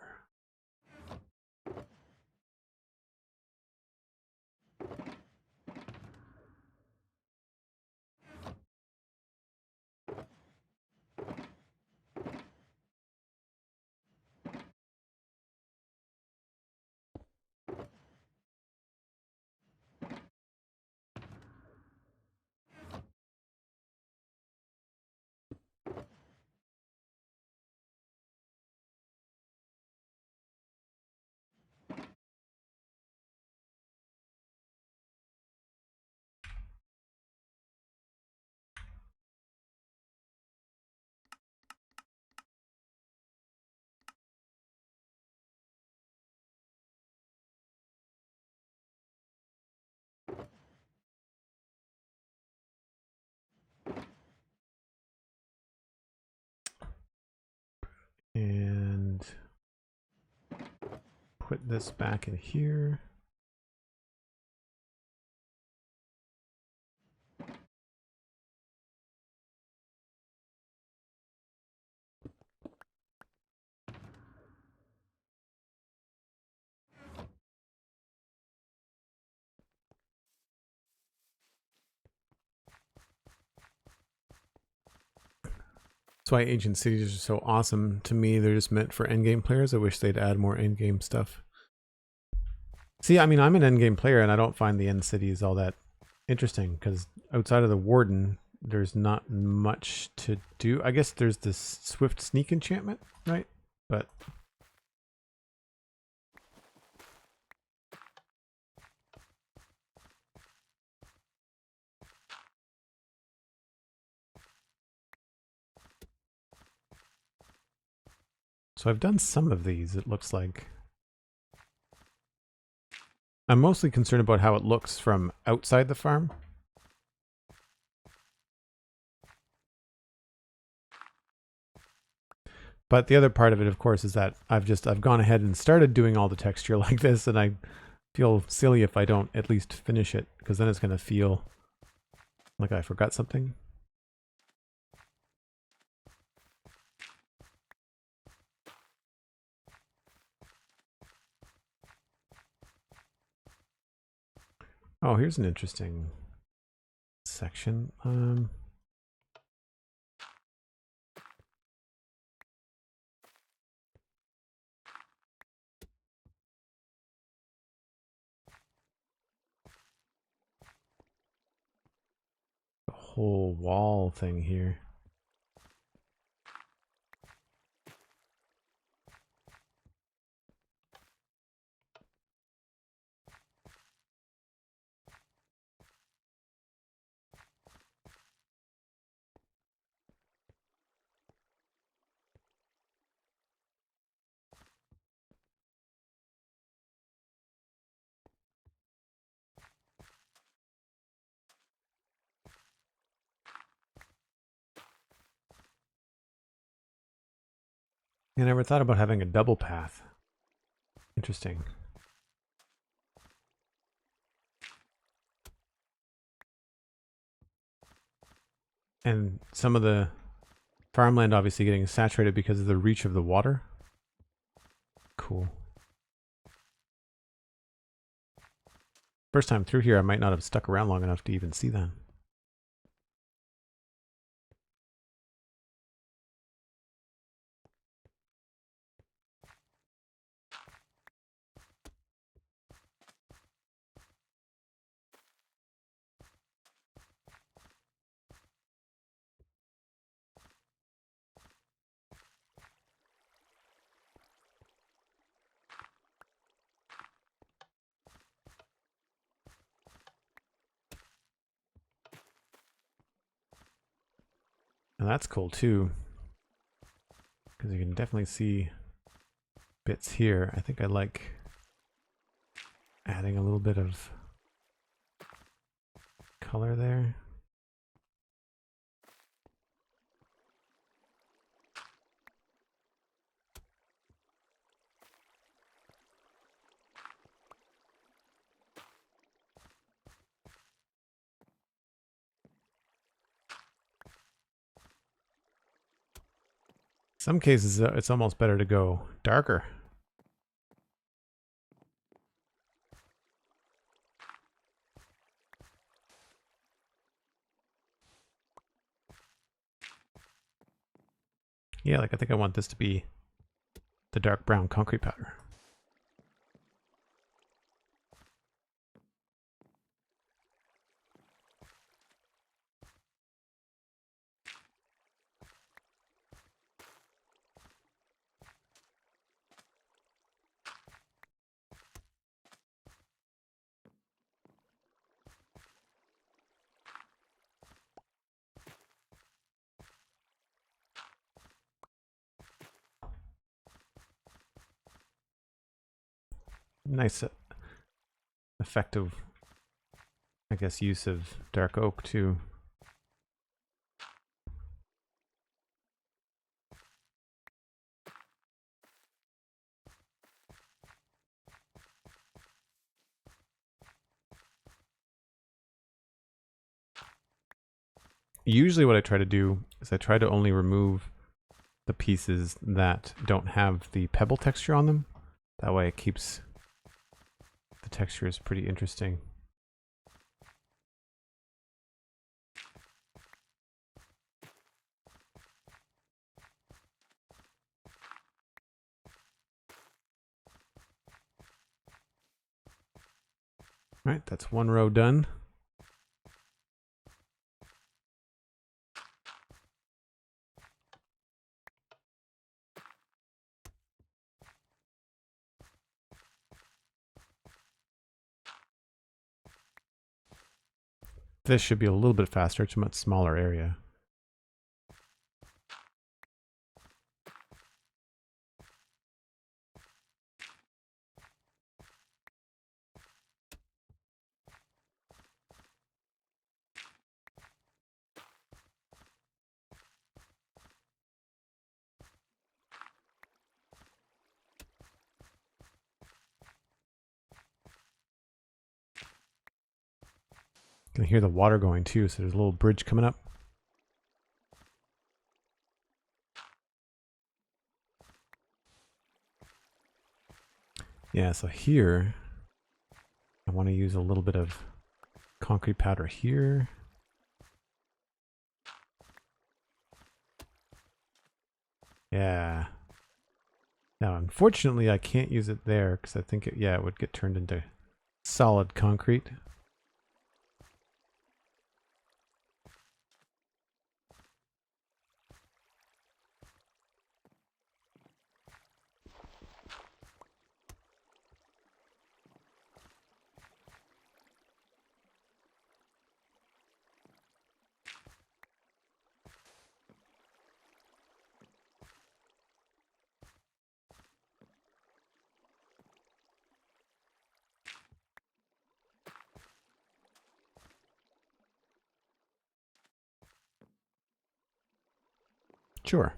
And put this back in here. That's why ancient cities are so awesome to me. They're just meant for endgame players. I wish they'd add more endgame stuff. See, I mean, I'm an endgame player and I don't find the end cities all that interesting because outside of the warden, there's not much to do. I guess there's this swift sneak enchantment, right? But so I've done some of these, it looks like. I'm mostly concerned about how it looks from outside the farm. But the other part of it, of course, is that I've gone ahead and started doing all the texture like this, and I feel silly if I don't at least finish it, because then it's going to feel like I forgot something. Oh, here's an interesting section. The whole wall thing here. I never thought about having a double path. Interesting. And some of the farmland obviously getting saturated because of the reach of the water. Cool. First time through here, I might not have stuck around long enough to even see that. And that's cool too, because you can definitely see bits here. I think I like adding a little bit of color there. Some cases it's almost better to go darker. Yeah, like I think I want this to be the dark brown concrete powder. Nice effective, I guess, use of dark oak too. Usually what I try to do is I try to only remove the pieces that don't have the pebble texture on them. That way it keeps the texture is pretty interesting. All right, that's one row done. This should be a little bit faster. It's a much smaller area. You can hear the water going too, so there's a little bridge coming up. Yeah, so here, I want to use a little bit of concrete powder here. Yeah. Now, unfortunately, I can't use it there because I think it would get turned into solid concrete. Sure.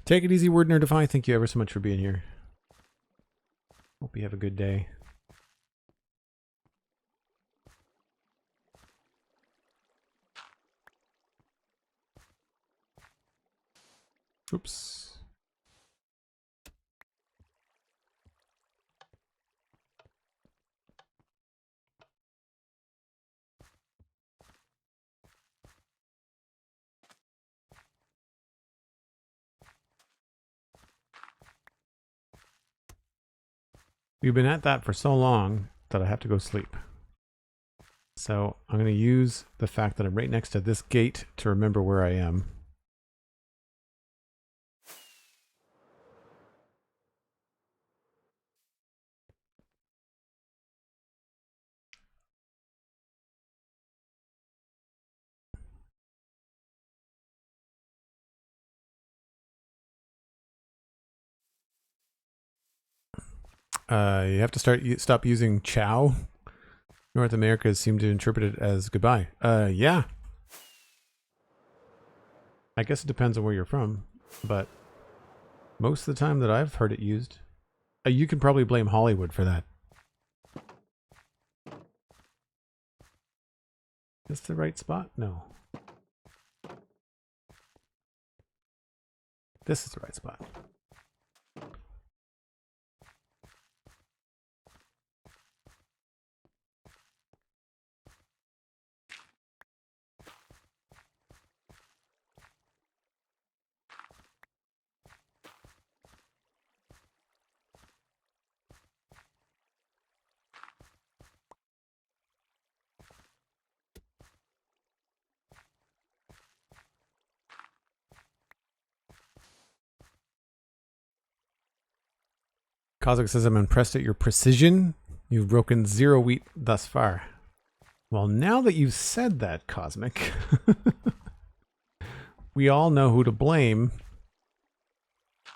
Take it easy, Word Nerdify. Thank you ever so much for being here. Hope you have a good day. Oops. We've been at that for so long that I have to go sleep. So I'm going to use the fact that I'm right next to this gate to remember where I am. You have to stop using ciao. North America seem to interpret it as goodbye. Yeah. I guess it depends on where you're from, but most of the time that I've heard it used, you can probably blame Hollywood for that. Is this the right spot? No. This is the right spot. Cosmic says, I'm impressed at your precision. You've broken 0 wheat thus far. Well, now that you've said that, Cosmic, we all know who to blame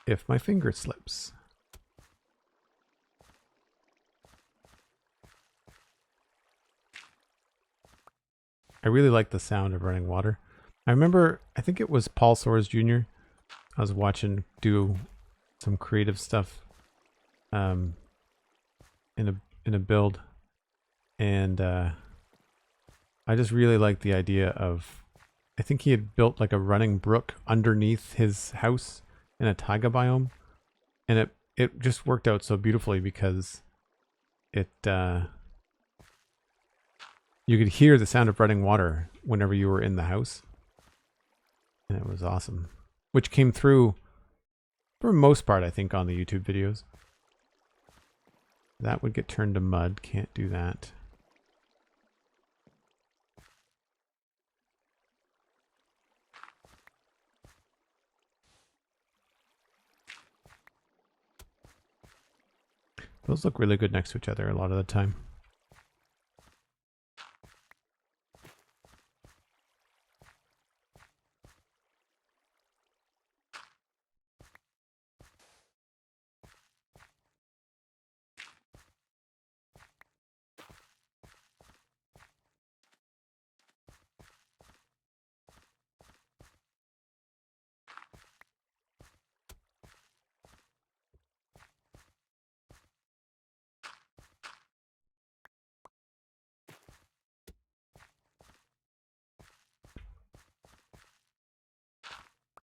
if my finger slips. I really like the sound of running water. I remember, I think it was Paul Soares Jr. I was watching do some creative stuff in a build, and I just really like the idea of, I think he had built like a running brook underneath his house in a taiga biome, and it just worked out so beautifully because it you could hear the sound of running water whenever you were in the house, and it was awesome, which came through for the most part I think on the YouTube videos. That would get turned to mud. Can't do that. Those look really good next to each other a lot of the time.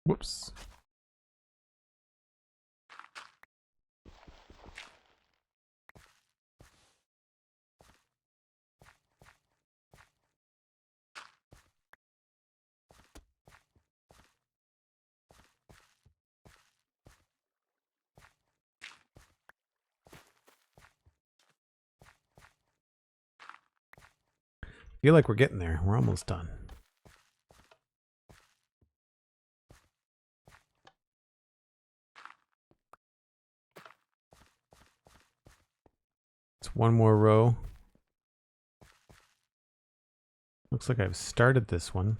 Whoops. feel like we're getting there. We're almost done. It's one more row. Looks like I've started this one.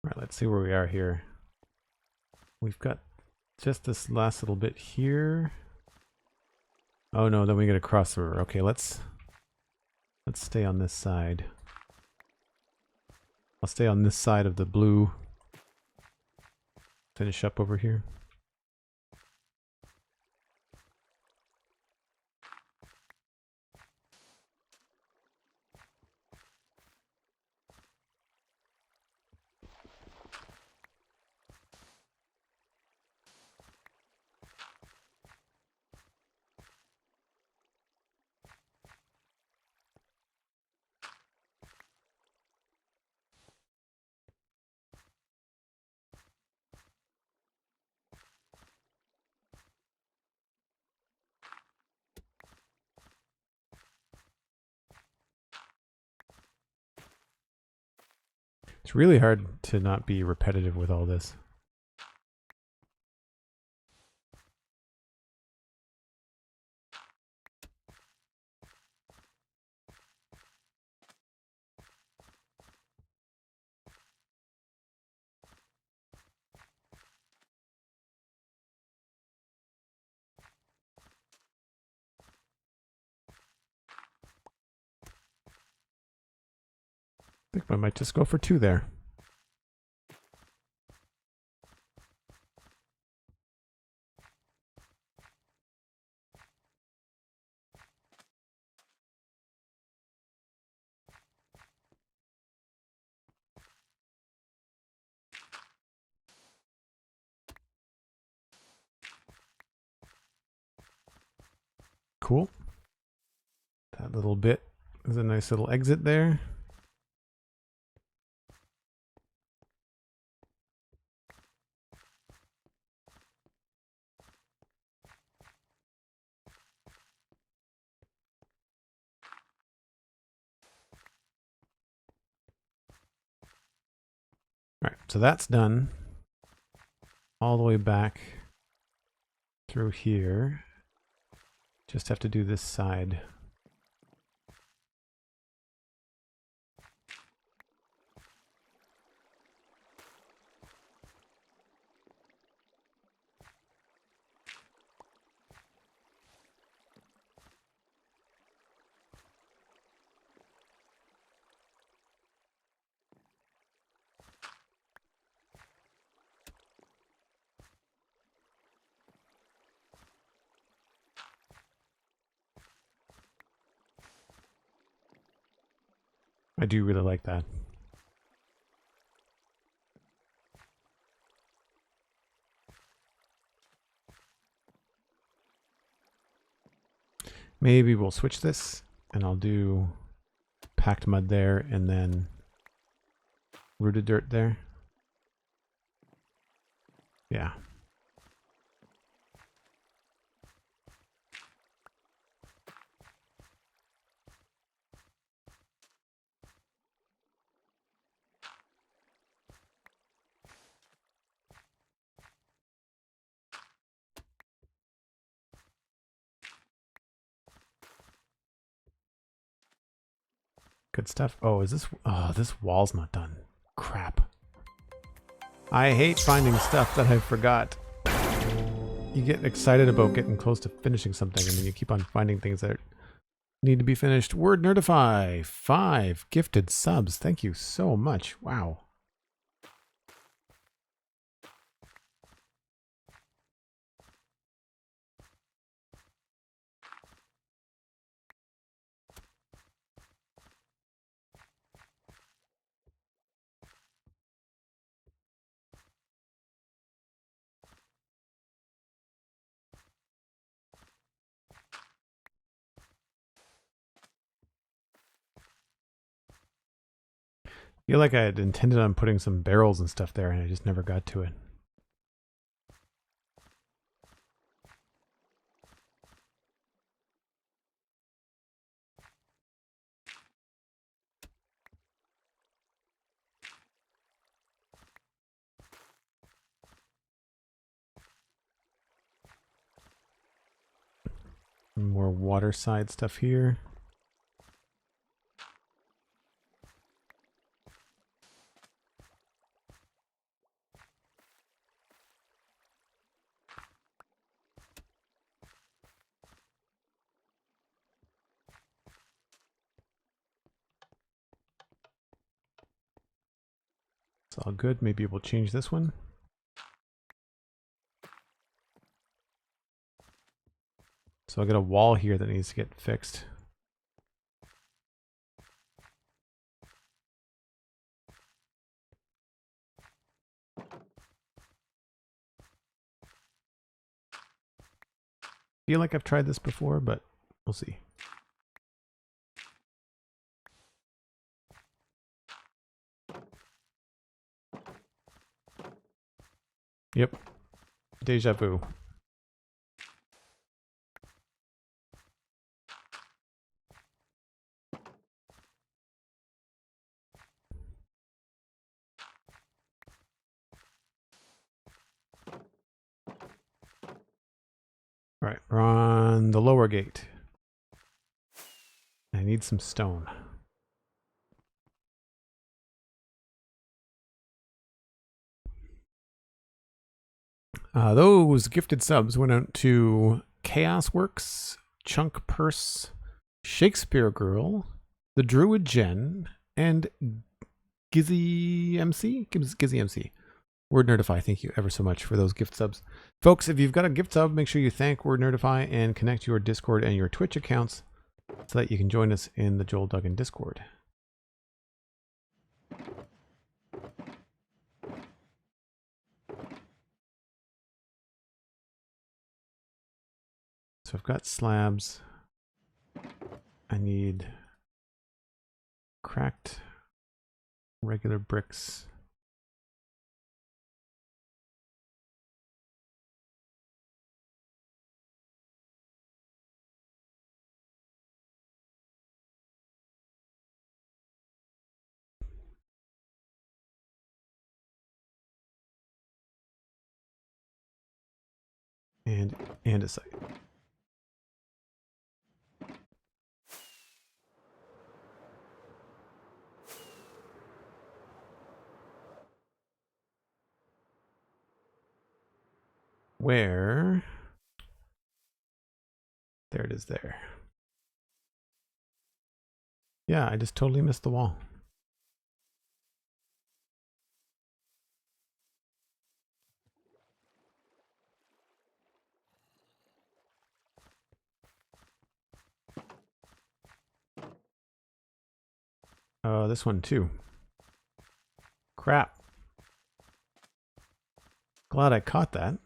All right, let's see where we are here. We've got just this last little bit here. Oh no, then we gotta cross the river. Okay, let's stay on this side. I'll stay on this side of the blue. Finish up over here. It's really hard to not be repetitive with all this. I think I might just go for 2 there. Cool. That little bit is a nice little exit there. All right, so that's done. All the way back through here. Just have to do this side. I do really like that. Maybe we'll switch this and I'll do packed mud there and then rooted dirt there. Yeah. Good stuff. Oh, is this... Oh, this wall's not done. Crap. I hate finding stuff that I forgot. You get excited about getting close to finishing something, and then you keep on finding things that need to be finished. Word Nerdify, 5 gifted subs. Thank you so much. Wow. I feel like I had intended on putting some barrels and stuff there, and I just never got to it. More waterside stuff here. It's all good. Maybe we'll change this one. So I got a wall here that needs to get fixed. Feel like I've tried this before, but we'll see. Yep. Deja vu. All right, we're on the lower gate. I need some stone. Those gifted subs went out to Chaos Works, Chunk Purse, Shakespeare Girl, The Druid Jen, and Gizzy MC? Gizzy MC. Word Nerdify, thank you ever so much for those gift subs. Folks, if you've got a gift sub, make sure you thank Word Nerdify and connect your Discord and your Twitch accounts so that you can join us in the Joel Duggan Discord. So I've got slabs. I need cracked regular bricks. And andesite. Where? There it is there. Yeah, I just totally missed the wall. This one too. Crap. Glad I caught that.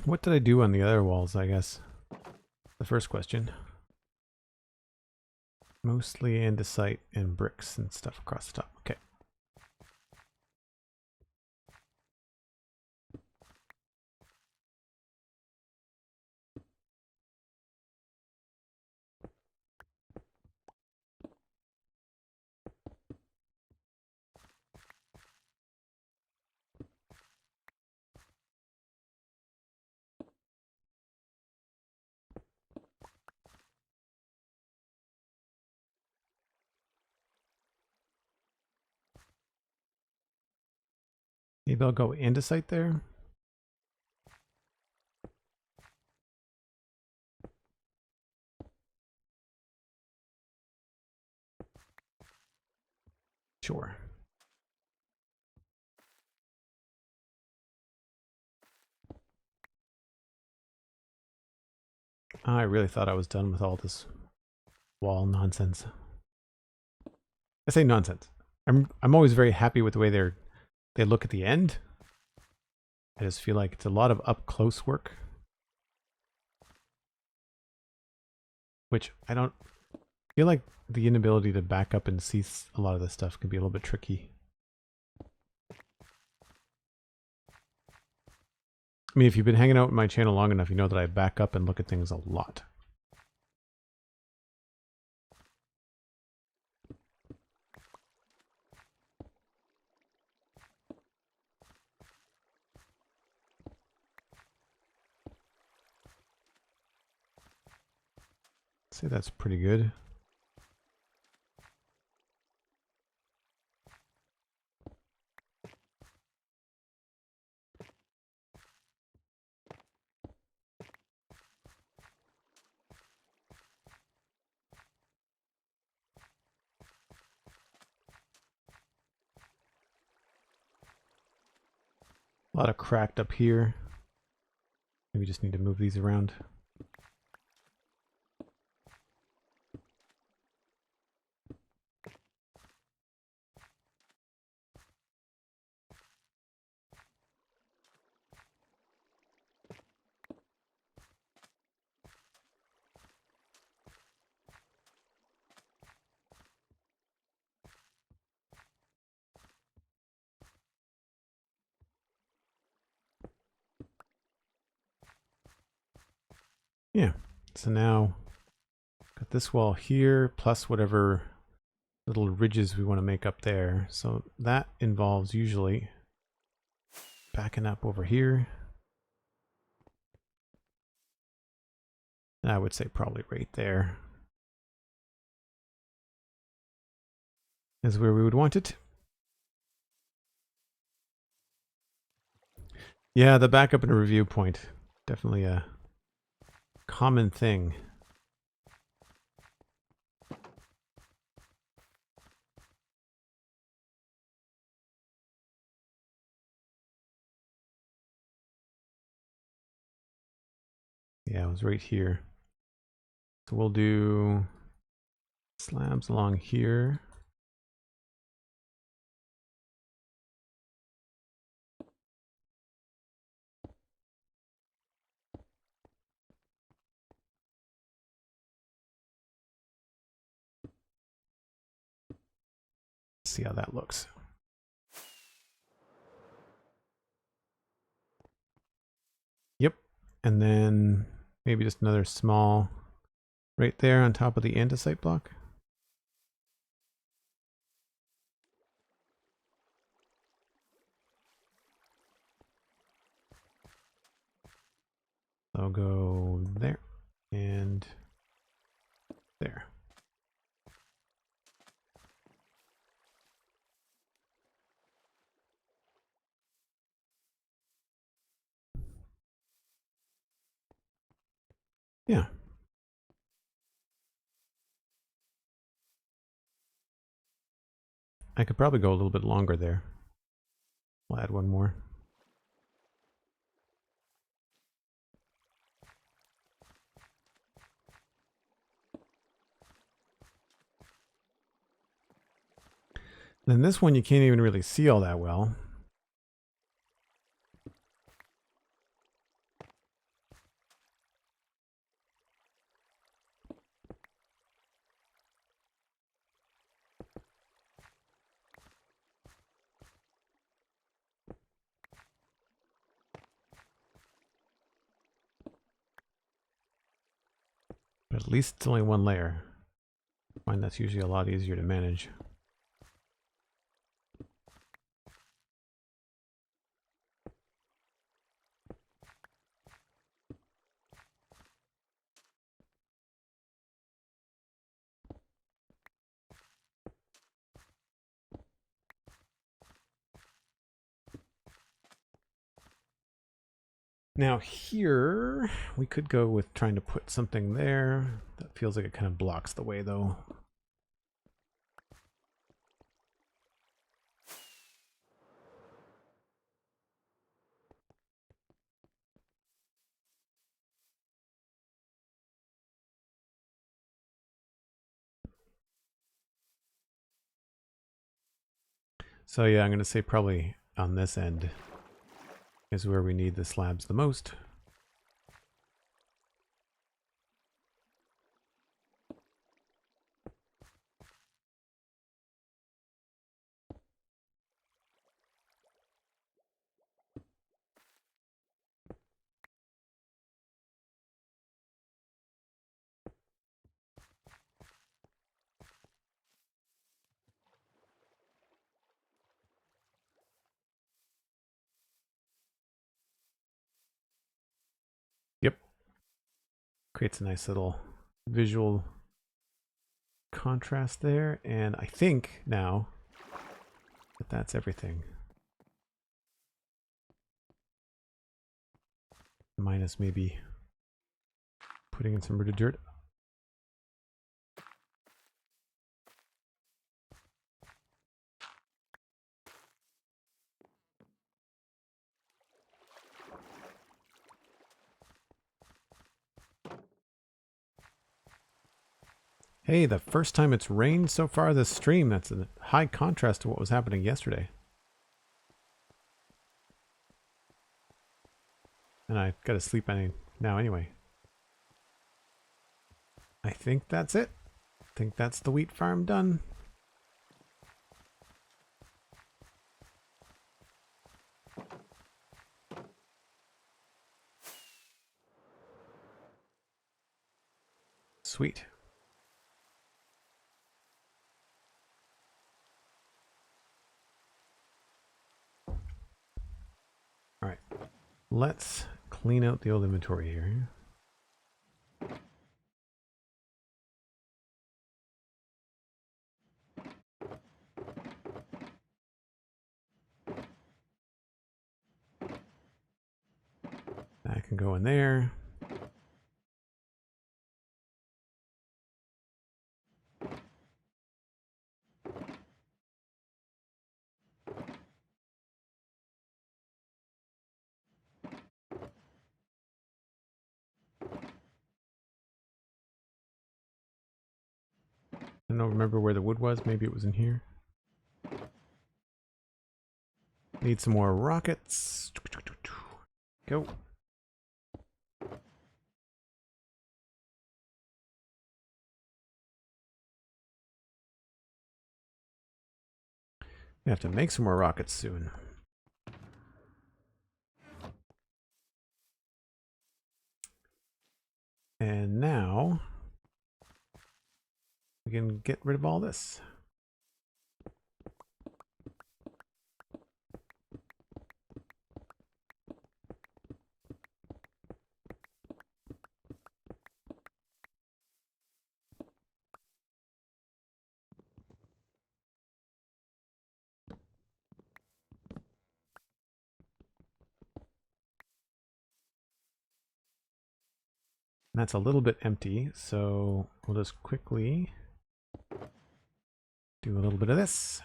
What did I do on the other walls, I guess? The first question. Mostly andesite and bricks and stuff across the top. Okay. Maybe I'll go andesite there. Sure. I really thought I was done with all this wall nonsense. I say nonsense. I'm always very happy with the way they look at the end. I just feel like it's a lot of up close work, which I don't feel like the inability to back up and see a lot of this stuff can be a little bit tricky. I mean, if you've been hanging out with my channel long enough, you know that I back up and look at things a lot. I'd say that's pretty good. A lot of cracked up here. Maybe just need to move these around. Yeah, so now got this wall here plus whatever little ridges we want to make up there. So that involves usually backing up over here. I would say probably right there is where we would want it. Yeah, the backup and review point. Definitely a common thing. Yeah, it was right here. So we'll do slabs along here. See how that looks. Yep. And then maybe just another small right there on top of the andesite block. I'll go there and there. Yeah. I could probably go a little bit longer there. We'll add one more. Then this one you can't even really see all that well. But at least it's only one layer. I find that's usually a lot easier to manage. Now here, we could go with trying to put something there. That feels like it kind of blocks the way though. So yeah, I'm going to say probably on this end is where we need the slabs the most. Yep. Creates a nice little visual contrast there. And I think now that that's everything. Minus maybe putting in some rooted dirt. Hey, the first time it's rained so far this stream. That's a high contrast to what was happening yesterday. And I got to sleep now anyway. I think that's it. I think that's the wheat farm done. Sweet. All right, let's clean out the old inventory here. That can go in there. I don't remember where the wood was. Maybe it was in here. Need some more rockets. Go. We have to make some more rockets soon. And now we can get rid of all this. And that's a little bit empty, so we'll just quickly do a little bit of this.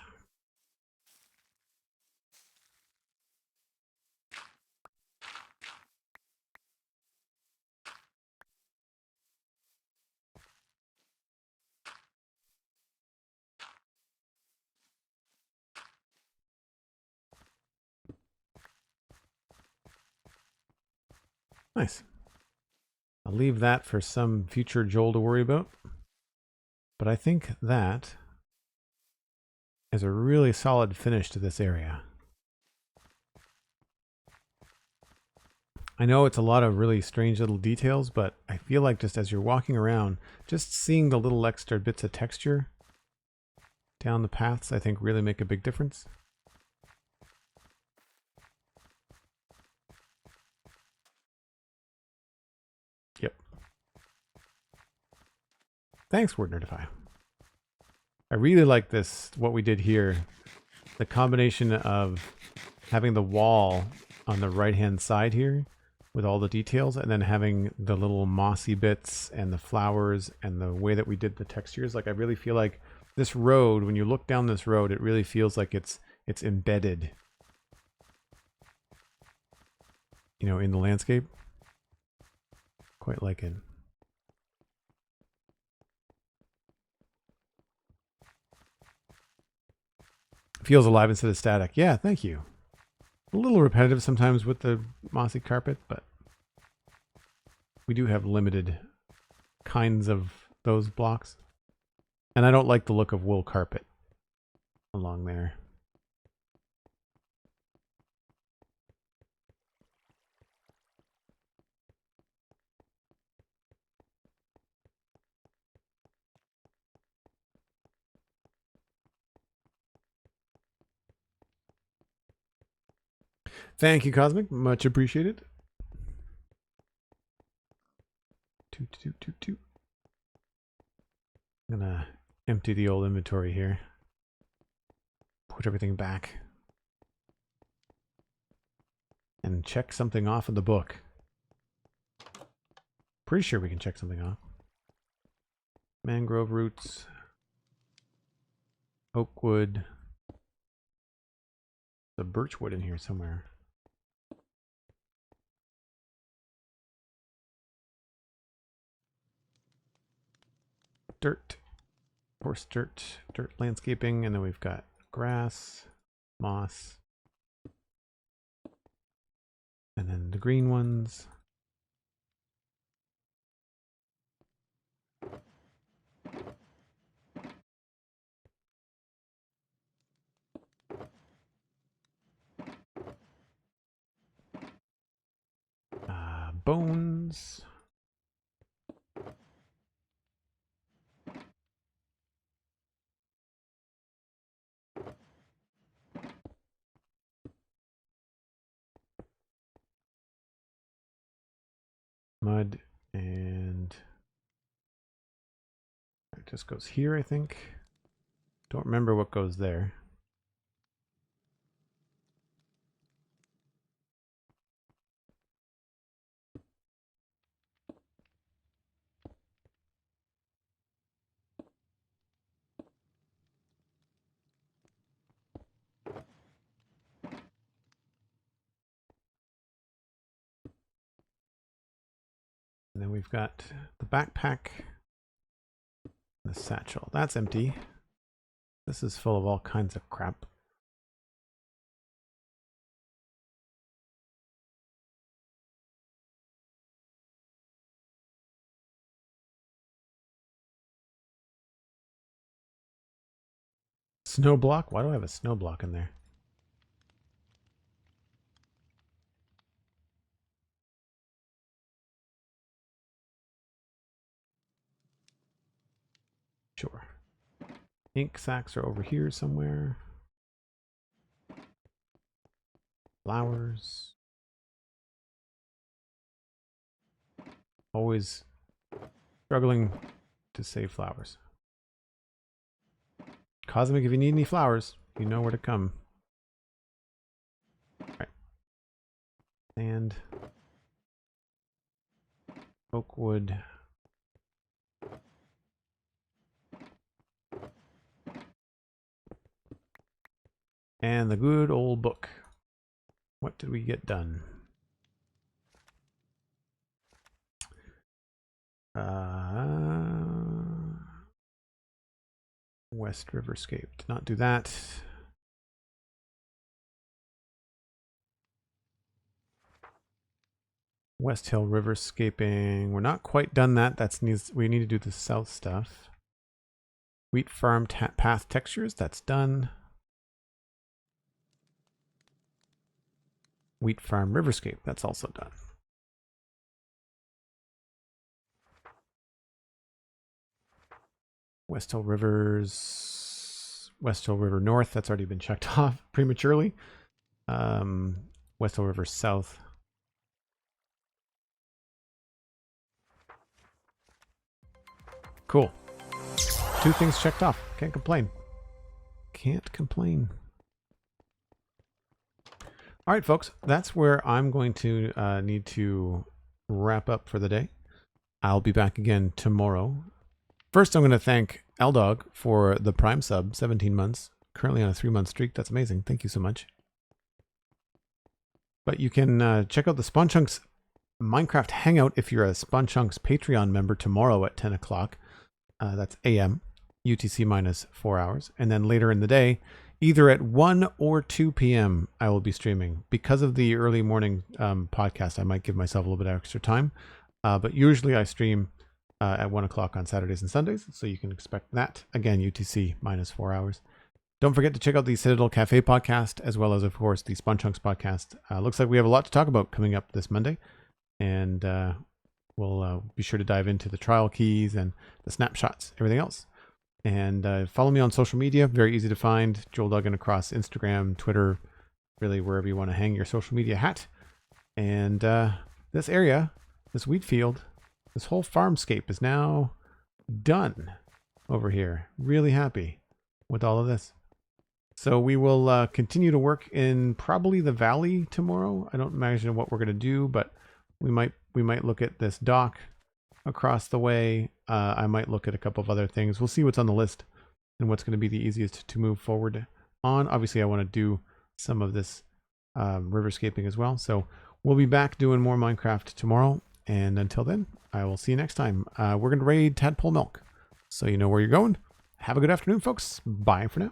Nice. I'll leave that for some future Joel to worry about. But I think that is a really solid finish to this area. I know it's a lot of really strange little details, but I feel like just as you're walking around, just seeing the little extra bits of texture down the paths, I think really make a big difference. Yep. Thanks, Word Nerdify. I really like this, what we did here. The combination of having the wall on the right-hand side here with all the details, and then having the little mossy bits and the flowers and the way that we did the textures. Like I really feel like this road, when you look down this road, it really feels like it's embedded, you know, in the landscape. Quite like it. Feels alive instead of static. Yeah, thank you. A little repetitive sometimes with the mossy carpet, but we do have limited kinds of those blocks. And I don't like the look of wool carpet along there. Thank you, Cosmic. Much appreciated. Toot. I'm gonna empty the old inventory here. Put everything back. And check something off in the book. Pretty sure we can check something off. Mangrove roots. Oak wood. The birch wood in here somewhere. Dirt. Horse dirt. Dirt landscaping. And then we've got grass. Moss. And then the green ones. Bones. Mud, and it just goes here, I think. Don't remember what goes there. And then we've got the backpack, the satchel. That's empty. This is full of all kinds of crap. Snow block? Why do I have a snow block in there? Sure. Ink sacks are over here somewhere. Flowers. Always struggling to save flowers. Cosmic, if you need any flowers, you know where to come. All right. And oak wood. And the good old book. What did we get done? West Riverscape. Did not do that. Westhill Riverscaping. We're not quite done that. We need to do the south stuff. Wheat farm path textures. That's done. Wheat farm Riverscape. That's also done. Westhill Rivers, Westhill River North, that's already been checked off prematurely. Westhill River South. Cool. 2 things checked off. Can't complain. Can't complain. All right, folks, that's where I'm going to need to wrap up for the day. I'll be back again tomorrow. First, I'm going to thank Eldog for the Prime sub, 17 months, currently on a 3-month streak. That's amazing. Thank you so much. But you can check out the Spawn Chunks Minecraft Hangout if you're a Spawn Chunks Patreon member tomorrow at 10 o'clock. That's AM, UTC minus 4 hours. And then later in the day, either at 1 or 2 p.m., I will be streaming. Because of the early morning podcast, I might give myself a little bit of extra time. But usually I stream at 1 o'clock on Saturdays and Sundays, so you can expect that. Again, UTC minus 4 hours. Don't forget to check out the Citadel Cafe podcast, as well as, of course, the Spawn Chunks podcast. Looks like we have a lot to talk about coming up this Monday. And we'll be sure to dive into the trial keys and the snapshots, everything else. And follow me on social media. Very easy to find. Joel Duggan across Instagram, Twitter, really wherever you want to hang your social media hat. And this area, this wheat field, this whole farmscape is now done over here. Really happy with all of this. So we will continue to work in probably the valley tomorrow. I don't imagine what we're going to do, but we might look at this dock across the way. I might look at a couple of other things. We'll see what's on the list and what's going to be the easiest to move forward on. Obviously, I want to do some of this riverscaping as well. So we'll be back doing more Minecraft tomorrow. And until then, I will see you next time. We're going to raid Tadpole Milk. So you know where you're going. Have a good afternoon, folks. Bye for now.